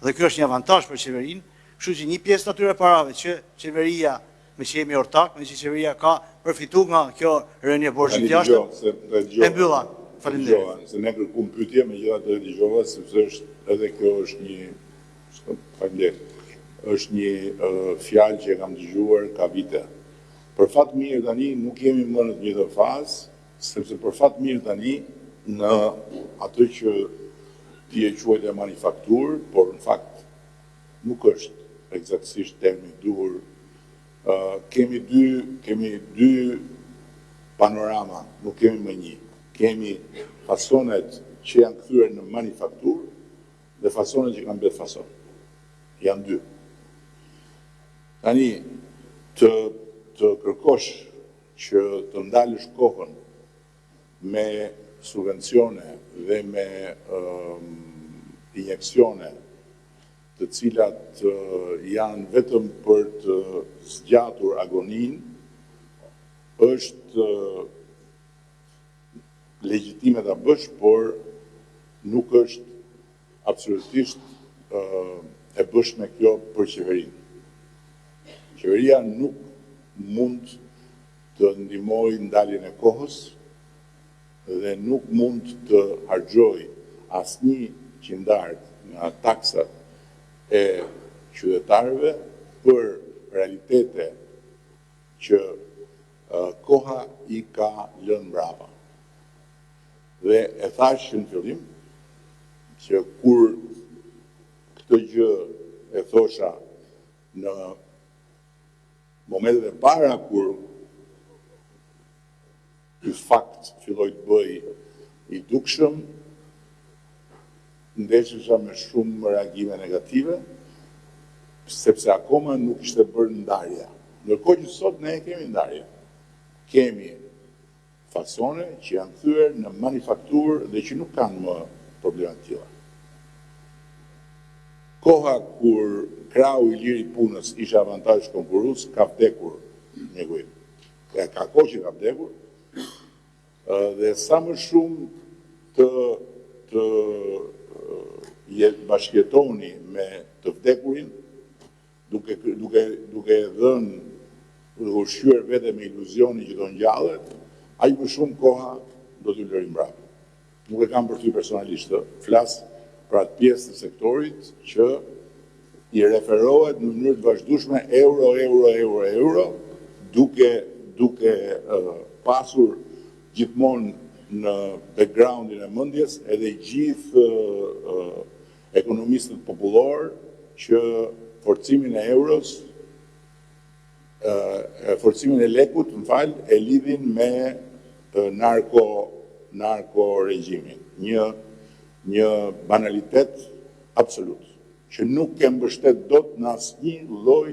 dhe kjo është një avantazh për qeverinë. Kështu që një pjesë atyre parave që qeveria, me që jemi ortak, me që qeveria ka përfitu nga kjo rënje borxhit jashtë, e mbylla. Faleminderit. Se ne kërkuam pyetje, megjithatë e dëgjova, sepse është edhe kjo është një fjalë që e kam dëgjuar ka vite. Për fat mirë tani nuk jemi më në të njëjtën fazë, sepse për fat mirë tani në atë që ti e quajtë e manufakturë, por në fakt nuk është eksaktësisht termi duhur. Kemi dy panorama, nuk kemi më një. Kemi fasonet që janë kthyer në manufakturë dhe fasonet që kanë bërë fason. Janë dy. Tani, të kërkosh që të ndalësh kohën me subvencione dhe me injeksione të cilat janë vetëm për të zgjatur agonin, është legjitime ta bësh, por nuk është absolutisht e bëshme kjo për qeverinë. Qeveria nuk mund të ndihmojë ndaljen e kohës dhe nuk mund të harxojë asnjë qindar nga taksat e qytetarëve për realitete që koha i ka lënë mbrapa. Dhe e thash në fillim që kur këtë gjë e thosha në momentet e para kur ky fakt filloi të bëj i dukshëm, ndeshesha me shumë reagime negative, sepse akoma nuk ishte bërë ndarja. Ndërkohë që sot ne kemi ndarje. Kemi fasone që janë thyer në manufakturë dhe që nuk kanë më probleme të tilla. koha kur krau i liri punës ishe avantazh konkurus, ka vdekur një gujim. Ka kohë që ka vdekur, dhe sa më shumë të bashkjetoni me të vdekurin, duke dhënë, duke ushqyer vete me iluzioni që do ngjallet, aq më shumë koha do t'ju lëri mbrapa. Nuk e kam për ty personalisht, flas për atë pjesë të sektorit që i referohet në mënyrë të vazhdueshme euro, duke pasur gjithmonë në backgroundin e mendjes edhe gjithë ekonomistët popullor që forcimin e euros, forcimin e lekut, e lidhin me narko regjimin. Një banalitet absolut, që nuk ke mbështet dot në asnjë lloj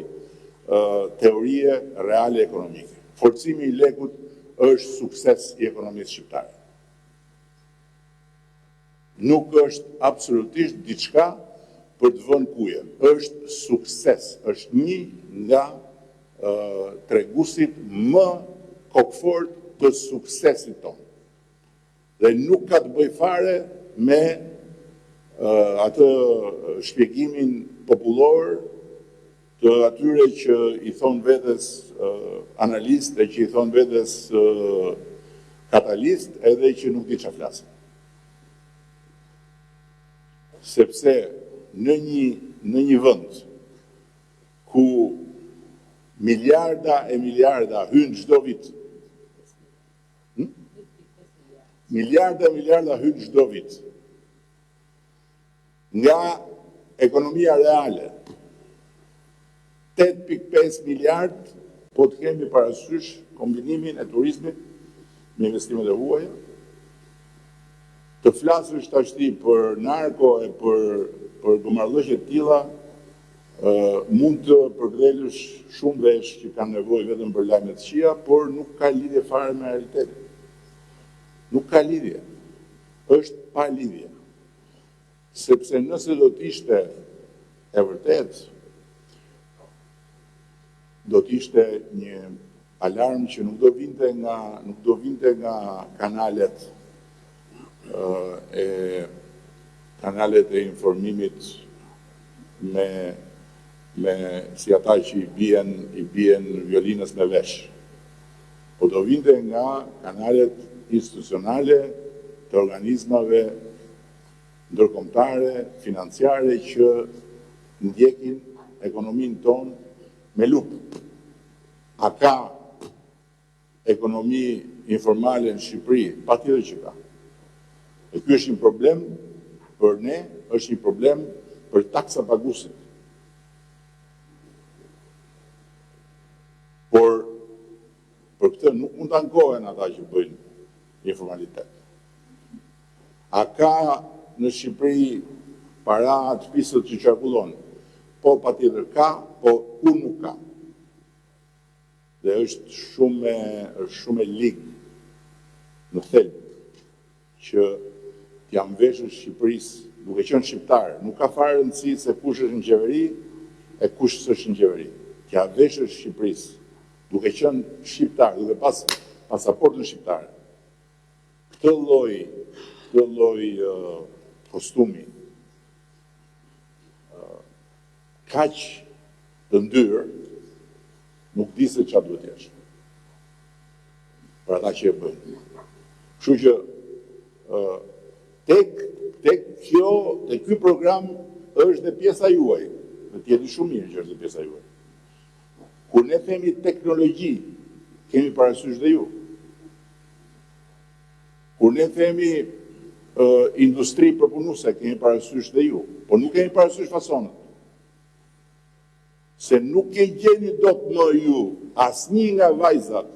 teorie reale ekonomike. Forcimi i lekut është sukses i ekonomisë shqiptare. Nuk është absolutisht diçka për të vënë kuje. Është sukses, është një nga treguesit më kokfort të suksesit tonë. Dhe nuk ka të bëj fare me atë shpjegimin popullor të atyre që i thonë vetes analist dhe që i thonë vetes katalist edhe që nuk di çfarë flasin. Sepse në një vend ku miliarda e miliarda hynë çdo vit, miliarda hynë çdo vit, nga ekonomia reale, 8.5 miliard, po të kemi parasysh kombinimin e turizmit me investimet e huaja, të flasësh tashti për narko e për gomarrëdhënie të tilla, mund të përkthelesh shumë vesh që kanë nevojë vetëm për lajme të këqija, por nuk ka lidhje fare me realitetin. Nuk ka lidhje. Është pa lidhje. Sepse nëse do t'ishte e vërtet, do t'ishte një alarm që nuk do vinte nga kanalet e informimit me si ata që i bien violinës me vesh. Po do vinte nga kanalet institucionale të organizmave ndërkombëtare, financiare që ndjekin ekonominë tonë me lupë. A ka ekonomi informale në Shqipëri? Patjetër që ka. E ky është një problem për ne, është një problem për taksa paguesit. Por për këtë nuk mund të ankohen ata që bëjnë informalitet. A ka në Shqipëri para të shtëpisë që qarkullon? Po patjetër ka, po ku nuk ka. Dhe është shumë e ligë në thelb që t'jam veshur Shqipërisë, duke qenë shqiptar, nuk ka fare rëndësi se kush është në qeveri e kush s'është në qeveri. T'ja veshur Shqipërisë, duke qenë shqiptar, duke pas pasaportën shqiptare. Këtë lloj kostumi kaq të ndyrë, nuk di se çfarë duhet jesh. Për ata që e bëjnë. Kështu që tek ky program është dhe pjesa juaj, dhe t'jeni shumë mirë që është dhe pjesa juaj. Kur ne themi teknologji, kemi parasysh dhe ju. Kur ne themi industri përpunuese, kemi parasysh dhe ju. Po nuk kemi parasysh fasonët. Se nuk e gjeni dot më ju asnjë nga vajzat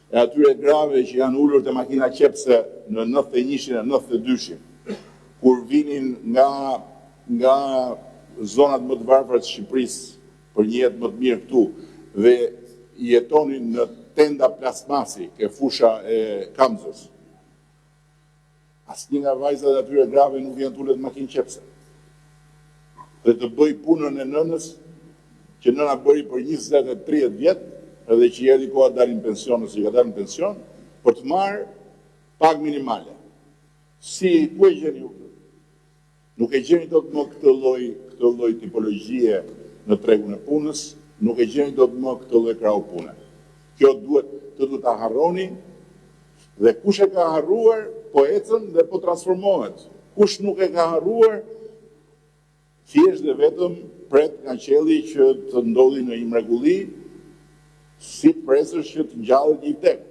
e atyre grave që janë ullur të makina qepse në 91-shin e 92-shin, kur vinin nga zonat më të varfra të Shqipërisë për një jetë më të mirë këtu, dhe jetonin në tenda plasmasi, ke fusha e Kamzës. Asnjë nga vajzat e atyre grave nuk vjen të ullet makinë qepse. dhe të bëj punën e nënës që nëna bëri për 20-30 vjetë, edhe që jeri koha dalin pension ose ka dalin pension, për të marrë pagë minimale. Si, ku e gjeni ju? Nuk e gjeni do të më këtë lloj tipologjie në tregun e punës, nuk e gjeni do të më këtë lloj krau pune. Kjo duhet ta harroni, dhe kush e ka harruar, po ecën dhe po transformohet. Kush nuk e ka harruar, thjesht dhe vetëm pret nga qelli që të ndodhi në një mrekulli, si presësh që të ngjallet një vdek.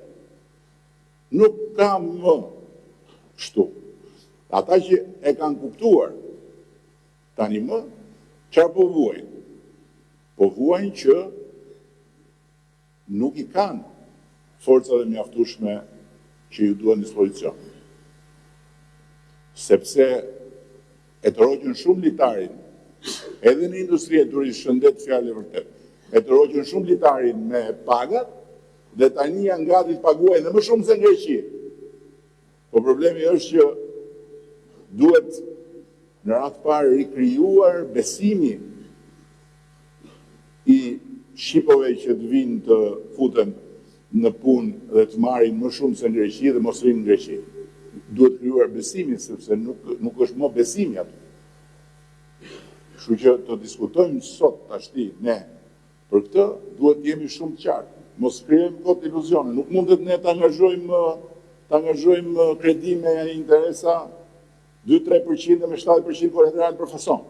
Nuk ka më kështu. Ata që e kanë kuptuar, tani më, çfarë po vuajnë? Po vuajnë që nuk i kanë forcat e mjaftueshme që ju duhen dispozicion. Sepse e të rogjën shumë litarin, edhe në industri e turizmit, shëndet fjalë e vërtet, e të rogjën shumë litarin me pagat, dhe tani janë gati të paguajnë dhe më shumë se në Greqi. Po problemi është që duhet në radhë parë rikrijuar besimi i shqipove që të vinë të futen në punë dhe të marrin më shumë se në Greqi dhe mos rinë në Greqi. Duhet krijuar besimi, sepse nuk është më besimi aty. Kështu që të diskutojmë sot tashti ne për këtë, duhet jemi shumë të qartë. Mos krijojmë kot iluzione. Nuk mundet ne të angazhojmë kredi me interesa 2-3% dhe me 7% kolateral për fason.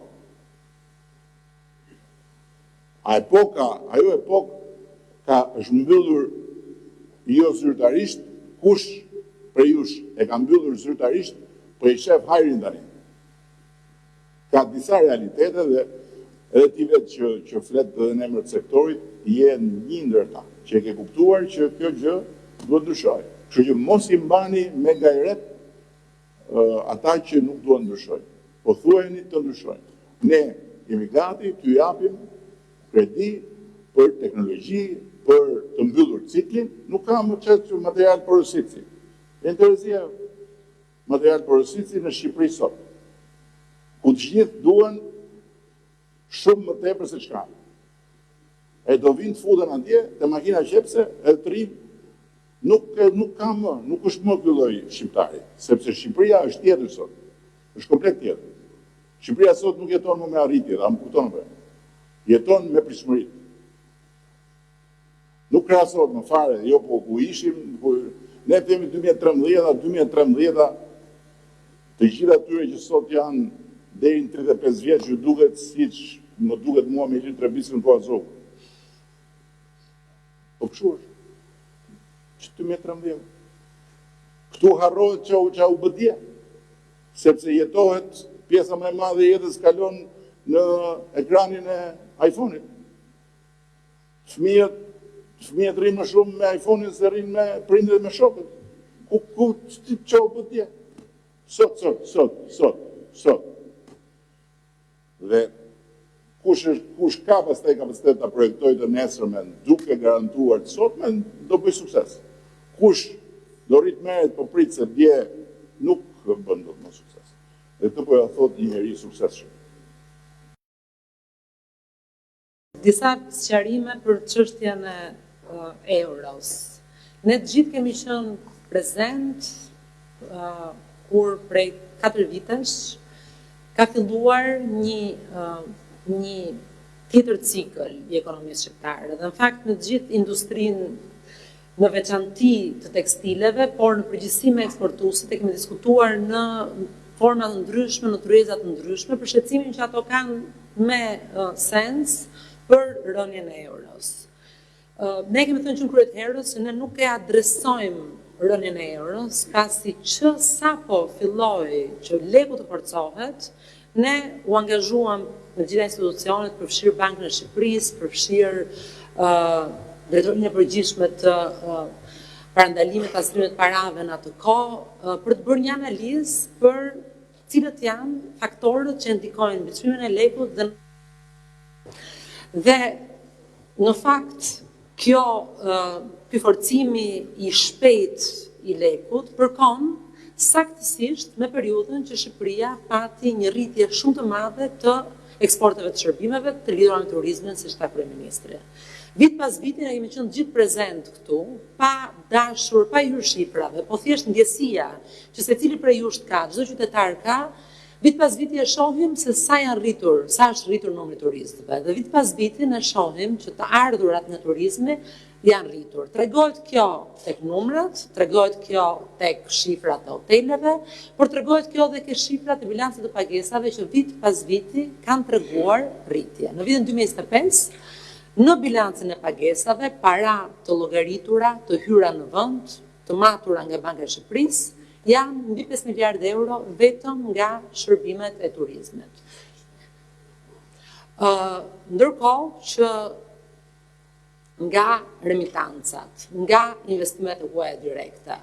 Ajo epokë është mbyllur jo zyrtarisht, kush për jush e ka mbyllur zyrtarisht, për i shef hajrin tani. Ka disa realitete dhe edhe ti vetë që flet dhe në emër të sektorit, je një ndër ta, që e ke kuptuar që kjo gjë duhet ndryshoj. Kështu që mos i mbani me gajret ata që nuk duhet ndryshoj. Po thuajeni të ndryshoj. Ne jemi gati t'ju japim kredi për teknologji, për të mbyllur ciklin, nuk ka më qëtë material porosici. E interesia material porosici në Shqipëri sot, ku të gjithë duen shumë më tepër se çka. E do vinë të futen atje, te makina qepse, e të rinë, nuk ka më, nuk është më ky lloj shqiptari, sepse Shqipëria është tjetër sot, është komplet tjetër. Shqipëria sot nuk jeton më me arritje, a më kupton apo? Jeton me pritshmëri. Nuk krahasohet më fare, jo po ku ishim, ne themi 2013, të gjitha atyre që sot janë deri në 35 vjeç, ju duket siç më duket mua me lytë trebisin po azo. Po kështu është. Që 2013. Këtu harrohet që u bëdje, sepse jetohet pjesa më e madhe e jetës kalon në ekranin e iPhone-it. Fëmijët rinë më shumë me iPhone-in se rinë me prindërit me shokët. Ku që u bëdje? Sot. Dhe kush ka pastaj kapacitet ta projektojë të nesërmen duke garantuar të sotmen, do bëj sukses. Kush do rrit merret po prit se dje nuk bën dot më sukses. Dhe këtë po ja thot një njeri suksesshëm. Disa sqarime për çështjen e euros. Ne të gjithë kemi qenë prezent kur prej 4 vitesh ka filluar një tjetër cikël i ekonomisë shqiptare. Dhe në fakt në gjithë industrinë, në veçanti të tekstileve, por në përgjithësi me eksportuesit, e kemi diskutuar në forma të ndryshme, në tryeza të ndryshme, për shqetësimin që ato kanë me sens për rënien e euros. Ne kemi thënë që në kryet herës që ne nuk e adresojmë rënien e euros, pasi që sapo filloi që leku të forcohet, ne u angazhuam në gjitha institucionet, përfshirë Bankën e Shqipërisë, përfshirë drejtorinë e përgjithshme të parandalimit të pastrimit të parave në atë kohë, për të bërë një analizë për cilët janë faktorët që ndikojnë mbi çmimin e lekut dhe në fakt ky forcimi i shpejt i lekut përkon saktësisht me periudhën që Shqipëria pati një rritje shumë të madhe të eksporteve të shërbimeve të lidhura me turizmin, siç tha kryeministri. Vit pas viti ne kemi qenë gjithë prezent këtu, pa dashur, pa hyrë shifrave, po thjesht ndjesia që secili prej jush ka, çdo qytetar ka, vit pas viti e shohim se sa janë rritur, sa është rritur numri turistëve. Dhe vit pas viti ne shohim që të ardhurat në turizmi janë rritur. Tregohet kjo tek numrat, tregohet kjo tek shifrat e hoteleve, por tregohet kjo edhe ke shifrat e bilancit të pagesave që vit pas viti kanë treguar rritje. Në vitin 2025, në bilancin e pagesave, para të llogaritura, të hyra në vend, të matura nga Banka e Shqipërisë, janë mbi 5 miliardë euro vetëm nga shërbimet e turizmit. Ndërkohë që nga remitancat, nga investimet e huaja direkte,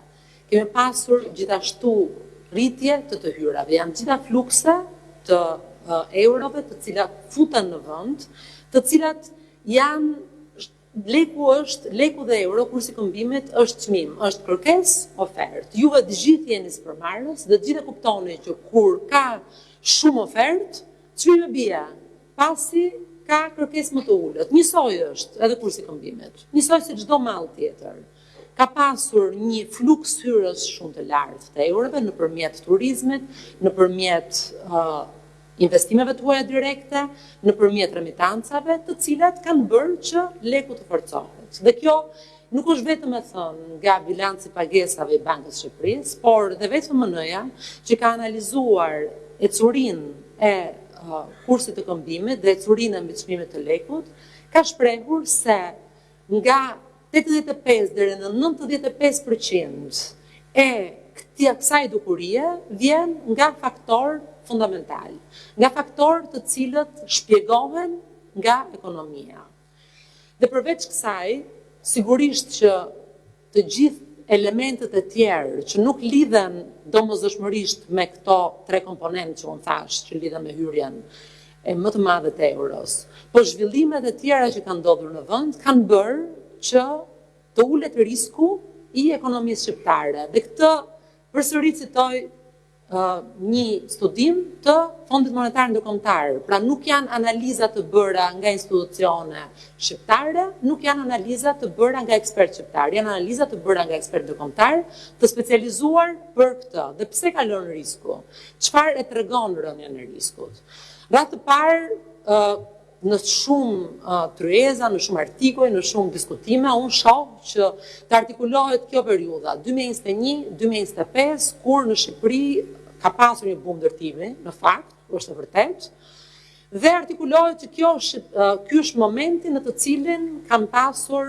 kemi pasur gjithashtu rritje të hyrave, janë gjitha flukse të eurove të cilat futen në vend, të cilat janë leku dhe euro kursi kombimit është çmim, është kërkesë, ofertë. Juve të gjithë jeni sipërmarrës dhe të gjithë kuptoni që kur ka shumë ofertë, çmimi bie, pasi ka kërkesë më të ulët. Njësoj është edhe kursi kombimit. Njësoj si çdo mall tjetër. Ka pasur një fluks hyrës shumë të lartë të eurove nëpërmjet turizmit, nëpërmjet investimeve të huaja direkte, nëpërmjet remitancave, të cilat kanë bërë që leku të forcohet. Dhe kjo nuk është vetëm e thënë nga bilanci pagesave i Bankës së Shqipërisë, por dhe vetëm MN-ja që ka analizuar ecurinë e kursit të këmbimit dhe ecurinë e mbiçmimit të lekut, ka shprehur se nga 85 deri në 95% e kësaj dukurie vjen nga faktor fundamental, nga faktor të cilët shpjegohen nga ekonomia. Dhe përveç kësaj, sigurisht që të gjithë elementet e tjerë që nuk lidhen domosdoshmërisht me këto tre komponentë që unë thash, që lidhen me hyrjen e më të madhe të euros, po zhvillimet e tjera që kanë ndodhur në vend kanë bërë që të ulet risku i ekonomisë shqiptare. Dhe këtë përsëri citoj një studim të Fondit Monetar Ndërkombëtar. Pra nuk janë analiza të bëra nga institucione shqiptare, nuk janë analiza të bëra nga ekspertë shqiptarë, janë analiza të bëra nga ekspertë ndërkombëtar, të specializuar për këtë. Dhe pse ka lënë risku? Çfarë e tregon rënien e riskut? Rreth të parë, në shumë tryeza, në shumë artikuj, në shumë diskutime, unë shoh që të artikulohet kjo periudha 2021-2025, kur në Shqipëri ka pasur një bum ndërtimi, në fakt, është e vërtet, dhe artikulohet që ky është momenti në të cilin kanë pasur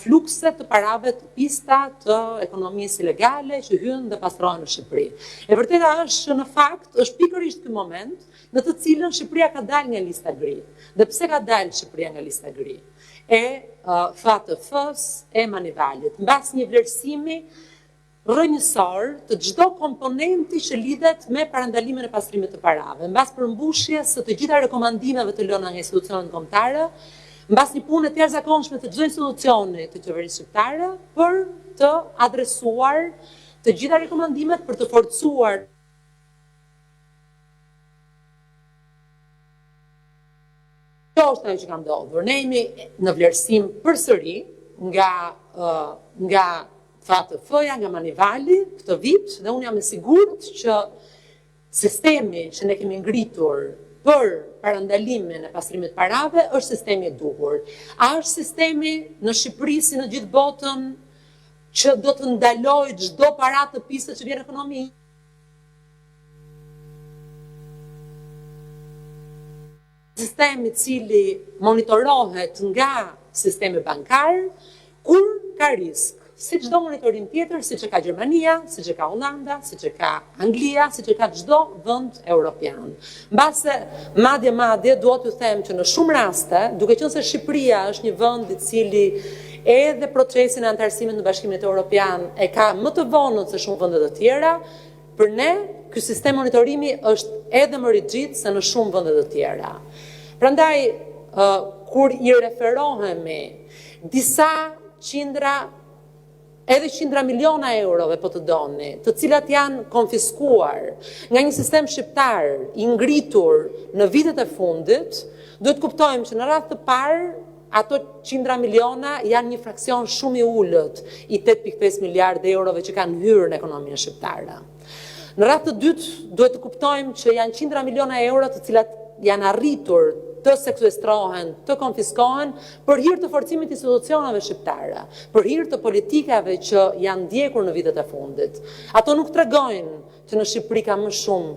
flukse të parave të pista të ekonomisë ilegale që hynë dhe pastrohen në Shqipëri. E vërteta është që në fakt është pikërisht ky moment në të cilën Shqipëria ka dalë nga lista gri. Dhe pse ka dalë Shqipëria nga lista gri? E FATF-s, e Manivalit, mbas një vlerësimi rrënjësor të çdo komponenti që lidhet me parandalimin e pastrimit të parave, mbas përmbushjes së të gjitha rekomandimeve të lëna nga institucionet kombëtare, mbas një pune të jashtëzakonshme të çdo institucioni të qeverisë shqiptare për të adresuar të gjitha rekomandimet për të forcuar kjo është ajo që ka ndodhur. Ne jemi në vlerësim përsëri nga FATF-ja, nga Manivali këtë vit, dhe unë jam e sigurt që sistemi që ne kemi ngritur për parandalimin e pastrimit parave është sistemi i duhur. A është sistemi në Shqipëri si në gjithë botën që do të ndalojë çdo paratë të pistë që vjen ekonomi? Sistemi i cili monitorohet nga sistemi bankar, kur ka risk, si çdo monitorim tjetër, siç e ka Gjermania, siç e ka Holanda, siç e ka Anglia, siç e ka çdo vend evropian. Mbase madje duhet t'ju them që në shumë raste, duke qenë se Shqipëria është një vend i cili edhe procesin e antarësimit në Bashkimin Evropian e ka më të vonën se shumë vende të tjera, për ne ky sistem monitorimi është edhe më rigjid se në shumë vende të tjera. Prandaj, kur i referohemi disa qindra edhe qindra miliona eurove po të doni, të cilat janë konfiskuar nga një sistem shqiptar i ngritur në vitet e fundit, duhet kuptojmë që në radhë të parë ato qindra miliona janë një fraksion shumë i ullët i 8.5 miliardë eurove që kanë hyrë në ekonominë shqiptare. Në radhë të dytë duhet të kuptojmë që janë qindra miliona euro të cilat janë arritur të sekuestrohen, të konfiskohen për hir të forcimit të institucioneve shqiptare, për hir të politikave që janë ndjekur në vitet e fundit. Ato nuk tregojnë që në Shqipëri ka më shumë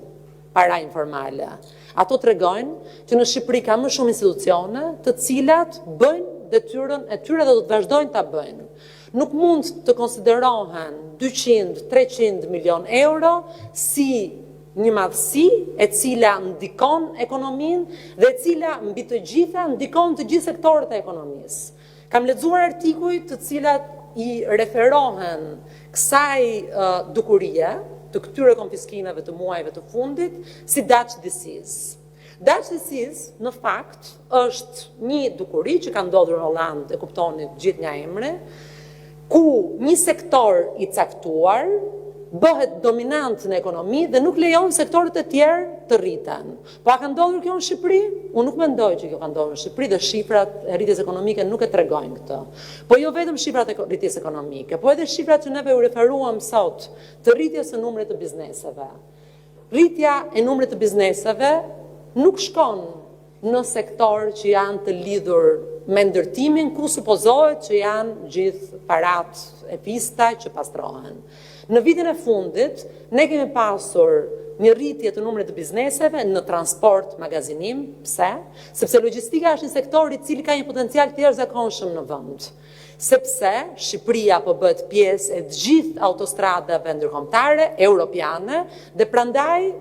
para informale. Ato tregojnë që në Shqipëri ka më shumë institucione të cilat bëjnë detyrën e tyre dhe do të vazhdojnë ta bëjnë. Nuk mund të konsiderohen 200-300 milion euro si një madhësi e cila ndikon ekonominë dhe e cila mbi të gjitha ndikon të gjithë sektorët e ekonomisë. Kam lexuar artikuj të cilat i referohen kësaj dukurie, të këtyre konfiskimeve të muajve të fundit, si Dutch disease. Dutch disease, në fakt, është një dukuri që ka ndodhur në Holland, e kuptoni gjithë nga emri, ku një sektor i caktuar bëhet dominant në ekonomi dhe nuk lejon sektorët e tjerë të rriten. Po a ka ndodhur kjo në Shqipëri? Unë nuk mendoj që kjo ka ndodhur në Shqipëri dhe shifrat e rritjes ekonomike nuk e tregojnë këtë. Po jo vetëm shifrat e rritjes ekonomike, po edhe shifrat që neve u referuam sot të rritjes së numrit të bizneseve. Rritja e numrit të bizneseve nuk shkon në sektor që janë të lidhur me ndërtimin, ku supozohet që janë gjithë parat e pista që pastrohen. Në vitin e fundit, ne kemi pasur një rritje të numrit të bizneseve në transport, magazinim. Pse? Sepse logjistika është një sektor i cili ka një potencial të jashtëzakonshëm në vend. Sepse Shqipëria po bëhet pjesë e të gjithë autostradave ndërkombëtare europiane dhe prandaj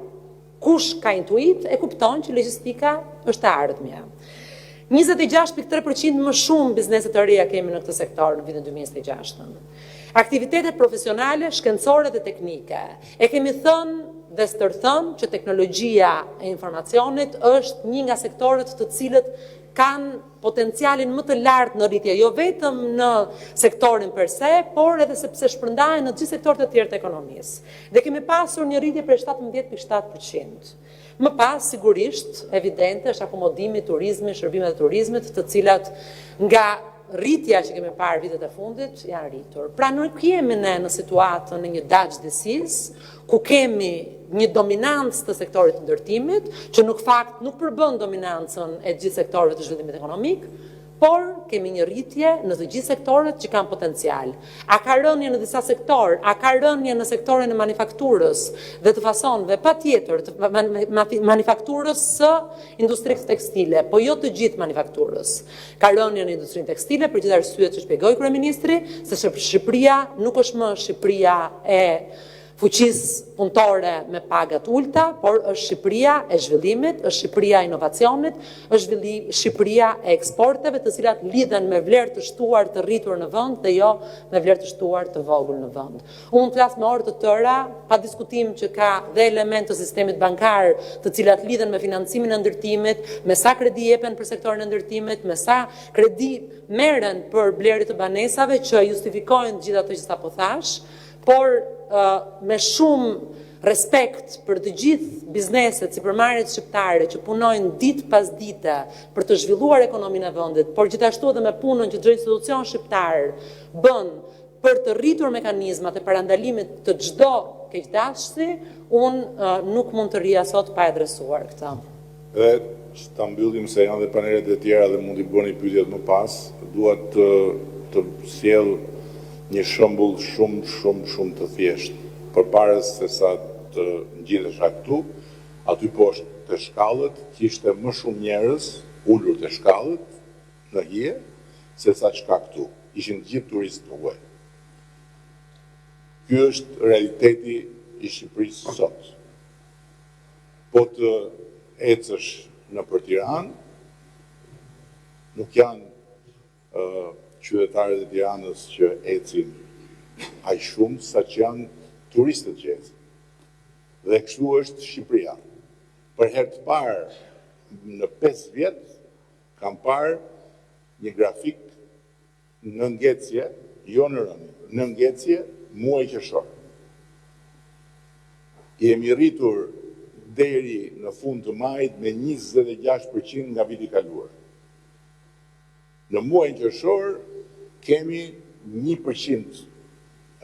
kush ka intuit e kupton që logjistika është e ardhmja. 26.3% më shumë biznese të reja kemi në këtë sektor në vitin 2026. Aktivitetet profesionale, shkencore dhe teknike. E kemi thënë dhe stërthënë që teknologjia e informacionit është një nga sektorët të cilët kanë potencialin më të lartë në rritje, jo vetëm në sektorin per se, por edhe sepse shpërndahen në gjithë sektorët e tjerë të ekonomisë. Dhe kemi pasur një rritje për 17.7%. Më pas, sigurisht, evidente, është akomodimi, turizmi, shërbimet e turizmit, të cilat nga rritja që kemi parë vitet e fundit janë rritur. Pra nuk jemi ne në situatën në një Dutch disease, ku kemi një dominancë të sektorit të ndërtimit, që në fakt nuk përbën dominancën e gjithë sektorëve të zhvillimit ekonomik, por kemi një rritje në të gjithë sektorët që kanë potencial. A ka rënje në disa sektor, a ka rënje në sektorin e manufakturës dhe të fasonëve, pa tjetër, manufakturës së industrisë tekstile, po jo të gjithë manufakturës. Ka rënje në industrinë tekstile, për gjithë arsyet që shpjegoi kryeministri, se Shqipëria nuk është më Shqipëria e fuqisë punëtore me pagat ulta, por është Shqipëria e zhvillimit, është Shqipëria e inovacionit, është Shqipëria e eksporteve, të cilat lidhen me vlerë të shtuar të rritur në vend dhe jo me vlerë të shtuar të vogël në vend. Unë flas me orë të tëra, pa diskutim që ka dhe element të sistemit bankar, të cilat lidhen me financimin e ndërtimit, me sa kredi jepen për sektorin e ndërtimit, me sa kredi merren për blerje të banesave që justifikojnë gjithë ato që sapo thash, por me shumë respekt për të gjithë bizneset, sipërmarrjet shqiptare që punojnë ditë pas dite për të zhvilluar ekonominë e vendit, por gjithashtu edhe me punën që çdo institucion shqiptar bën për të rritur mekanizmat e parandalimit të çdo keqdashësi, unë nuk mund të rria sot pa adresuar këtë. Dhe që ta mbyllim se janë dhe panelet e tjera dhe mund i bëni pyetjet më pas, dua të sjell një shembull shumë të thjeshtë. Përpara se sa të ngjitesha këtu, aty poshtë të shkallët kishte më shumë njerëz ulur të shkallët në hije se sa çka këtu. Ishin gjithë turistë të huaj. Ky është realiteti i Shqipërisë sot. Po të ecësh nëpër Tiranë, nuk janë qytetarët e Tiranës që ecin aq shumë sa që janë turistët që ecin. Dhe kështu është Shqipëria. Për herë të parë në 5 vjet kam parë një grafik në ngjecje jo në rënie, në ngecje, muaj qershor. Jemi rritur deri në fund të majit me 26% nga viti kaluar. Në muajin qershor kemi 1%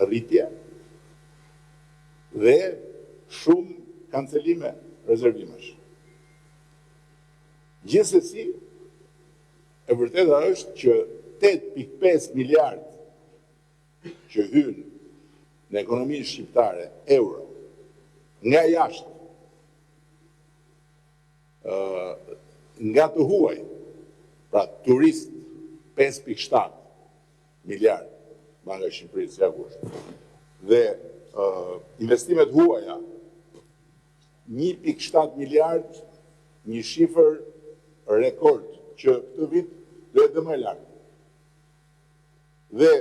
rritje dhe shumë kancelime, rezervimesh. Gjithsesi, e vërteta është që 8.5 miliard që hynë në ekonominë shqiptare euro nga jashtë, nga të huaj, pra turist 5.7 miliard, Banka e Shqipërisë, ja ku është, dhe investimet huaja 1.7 miliard, një shifër rekord që këtë vit do jetë më e lartë. Dhe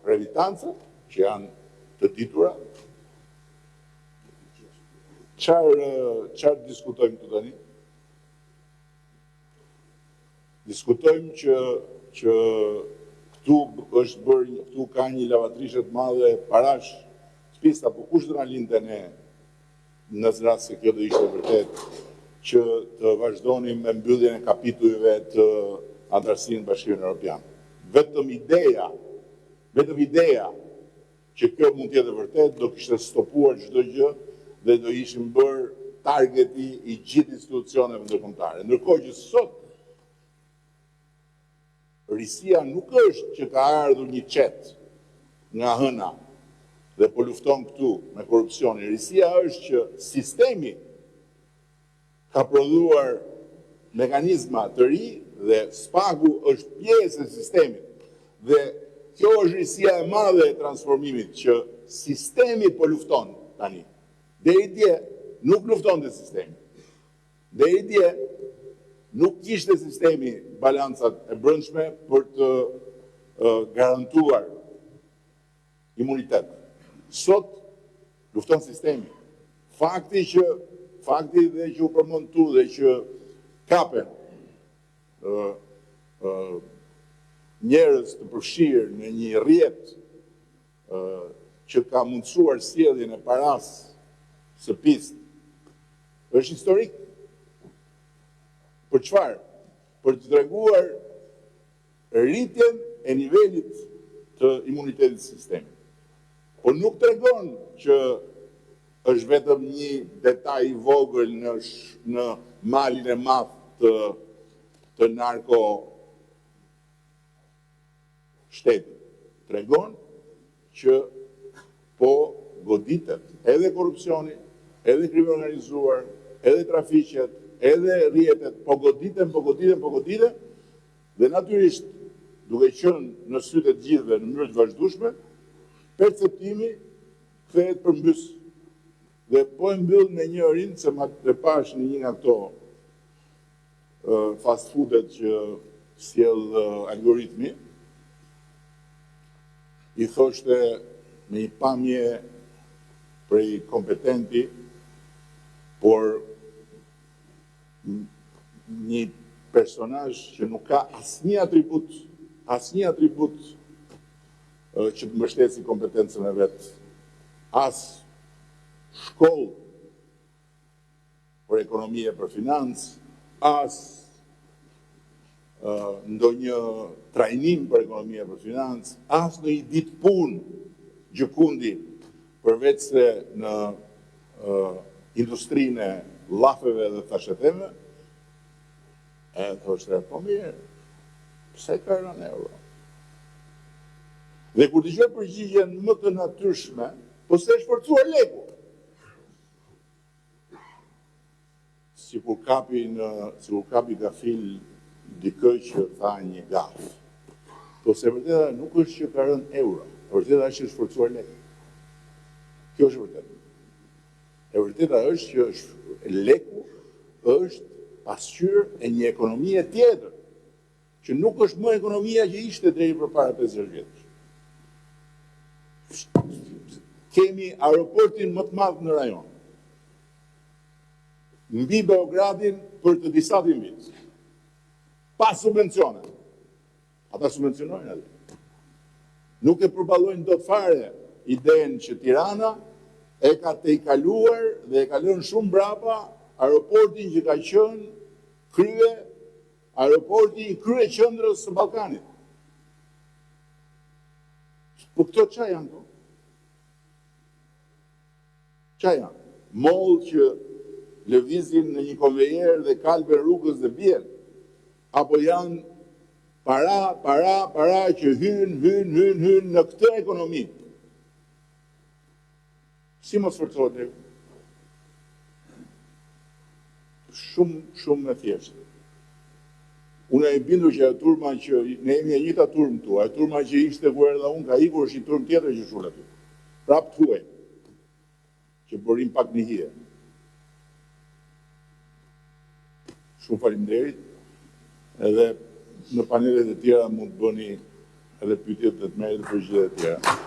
revitanca, që janë të ditura, qarë diskutojmë të tani? Diskutojmë që këtu është bërë, këtu ka një lavatrishët madhe parash spista, po kush do na linte ne në rast se kjo do ishte vërtet që të vazhdonim me mbylljen e kapitujve të antarësinë në Bashkimin Evropian. Vetëm ideja që kjo mund të jetë vërtet do kishte stopuar çdo gjë dhe do ishim bërë targeti i gjithë institucioneve ndërkombëtare. Ndërkohë që sot risia nuk është që ka ardhur një qet nga hëna dhe po lufton këtu me korrupsionin. Risia është që sistemi ka prodhuar mekanizma të ri dhe SPAK-u është pjesë e sistemit. Dhe kjo është risia e madhe e transformimit që sistemi po lufton tani. Deri dje nuk lufton të sistemi. Deri dje nuk kishte sistemi balancat e brendshme për të garantuar imunitet. Sot lufton sistemi. Fakti dhe që u përmend tu dhe që kapen njerëz të përfshirë në një rrjet që ka mundësuar sjelljen e paras së PIS është historik. Për çfarë? Për të treguar rritjen e nivelit të imunitetit të sistemit. Po nuk tregon që është vetëm një detaj i vogël në malin e madh të narko shtetit. Tregon që po goditet edhe korrupsioni, edhe krimi organizuar, edhe trafiqet, edhe rrjetet, po goditen, dhe natyrisht, duke qenë në sytë të gjithëve në mënyrë të vazhdueshme, perceptimi kthehet përmbys. Dhe po e mbyll me njërin, se ma të pash në një nga këto fast foodet që sjell algoritmi, i thoshte me një pamje prej kompetenti, por një personazh që nuk ka asnjë atribut që të mbështesi kompetencën e vet, as shkollë për ekonomi e për financë, as ndonjë trajnim për ekonomi e për financë, as në një ditë punë gjëkundi, përveç se në industrinë e llafeve dhe tasheteme, e thoshte, po mirë, pse ka rënë euro? Dhe kur dëgjoj përgjigjen më të natyrshme, po se është forcuar leku. Sikur kapi gafil dikë që tha një gaf. Po se vërteta nuk është që ka rënë euro, vërteta është që është forcuar leku. Kjo është vërteta. E vërteta është që leku është pasqyrë e një ekonomie tjetër, që nuk është më ekonomia që ishte deri përpara 50 vjetësh. Kemi aeroportin më të madh në rajon, mbi Beogradin për të disa vjet, pa subvencione. Ata subvencionojnë atë. Nuk e përballojnë dot fare idenë që Tirana e ka të i kaluar dhe e ka lënë shumë brapa aeroportin që ka qenë aeroporti i krye qendrës së Ballkanit. Po këto ç'a janë këto? Ç'a janë? Moll që lëvizin në një konvejer dhe kalben rrugës dhe bien, apo janë para që hyn në këtë ekonomi. Si mos forcohet ne? Shumë e thjeshtë. Unë e bindur që e turma që ne jemi e njëjta turm këtu, e turma që ishte kur erdha unë ka ikur është një turm tjetër që shul aty. Prap thuaj që bërim pak në hije. Shumë faleminderit. Edhe në panelet e tjera mund të bëni edhe pyetjet dhe të merret përgjigjet e tjera.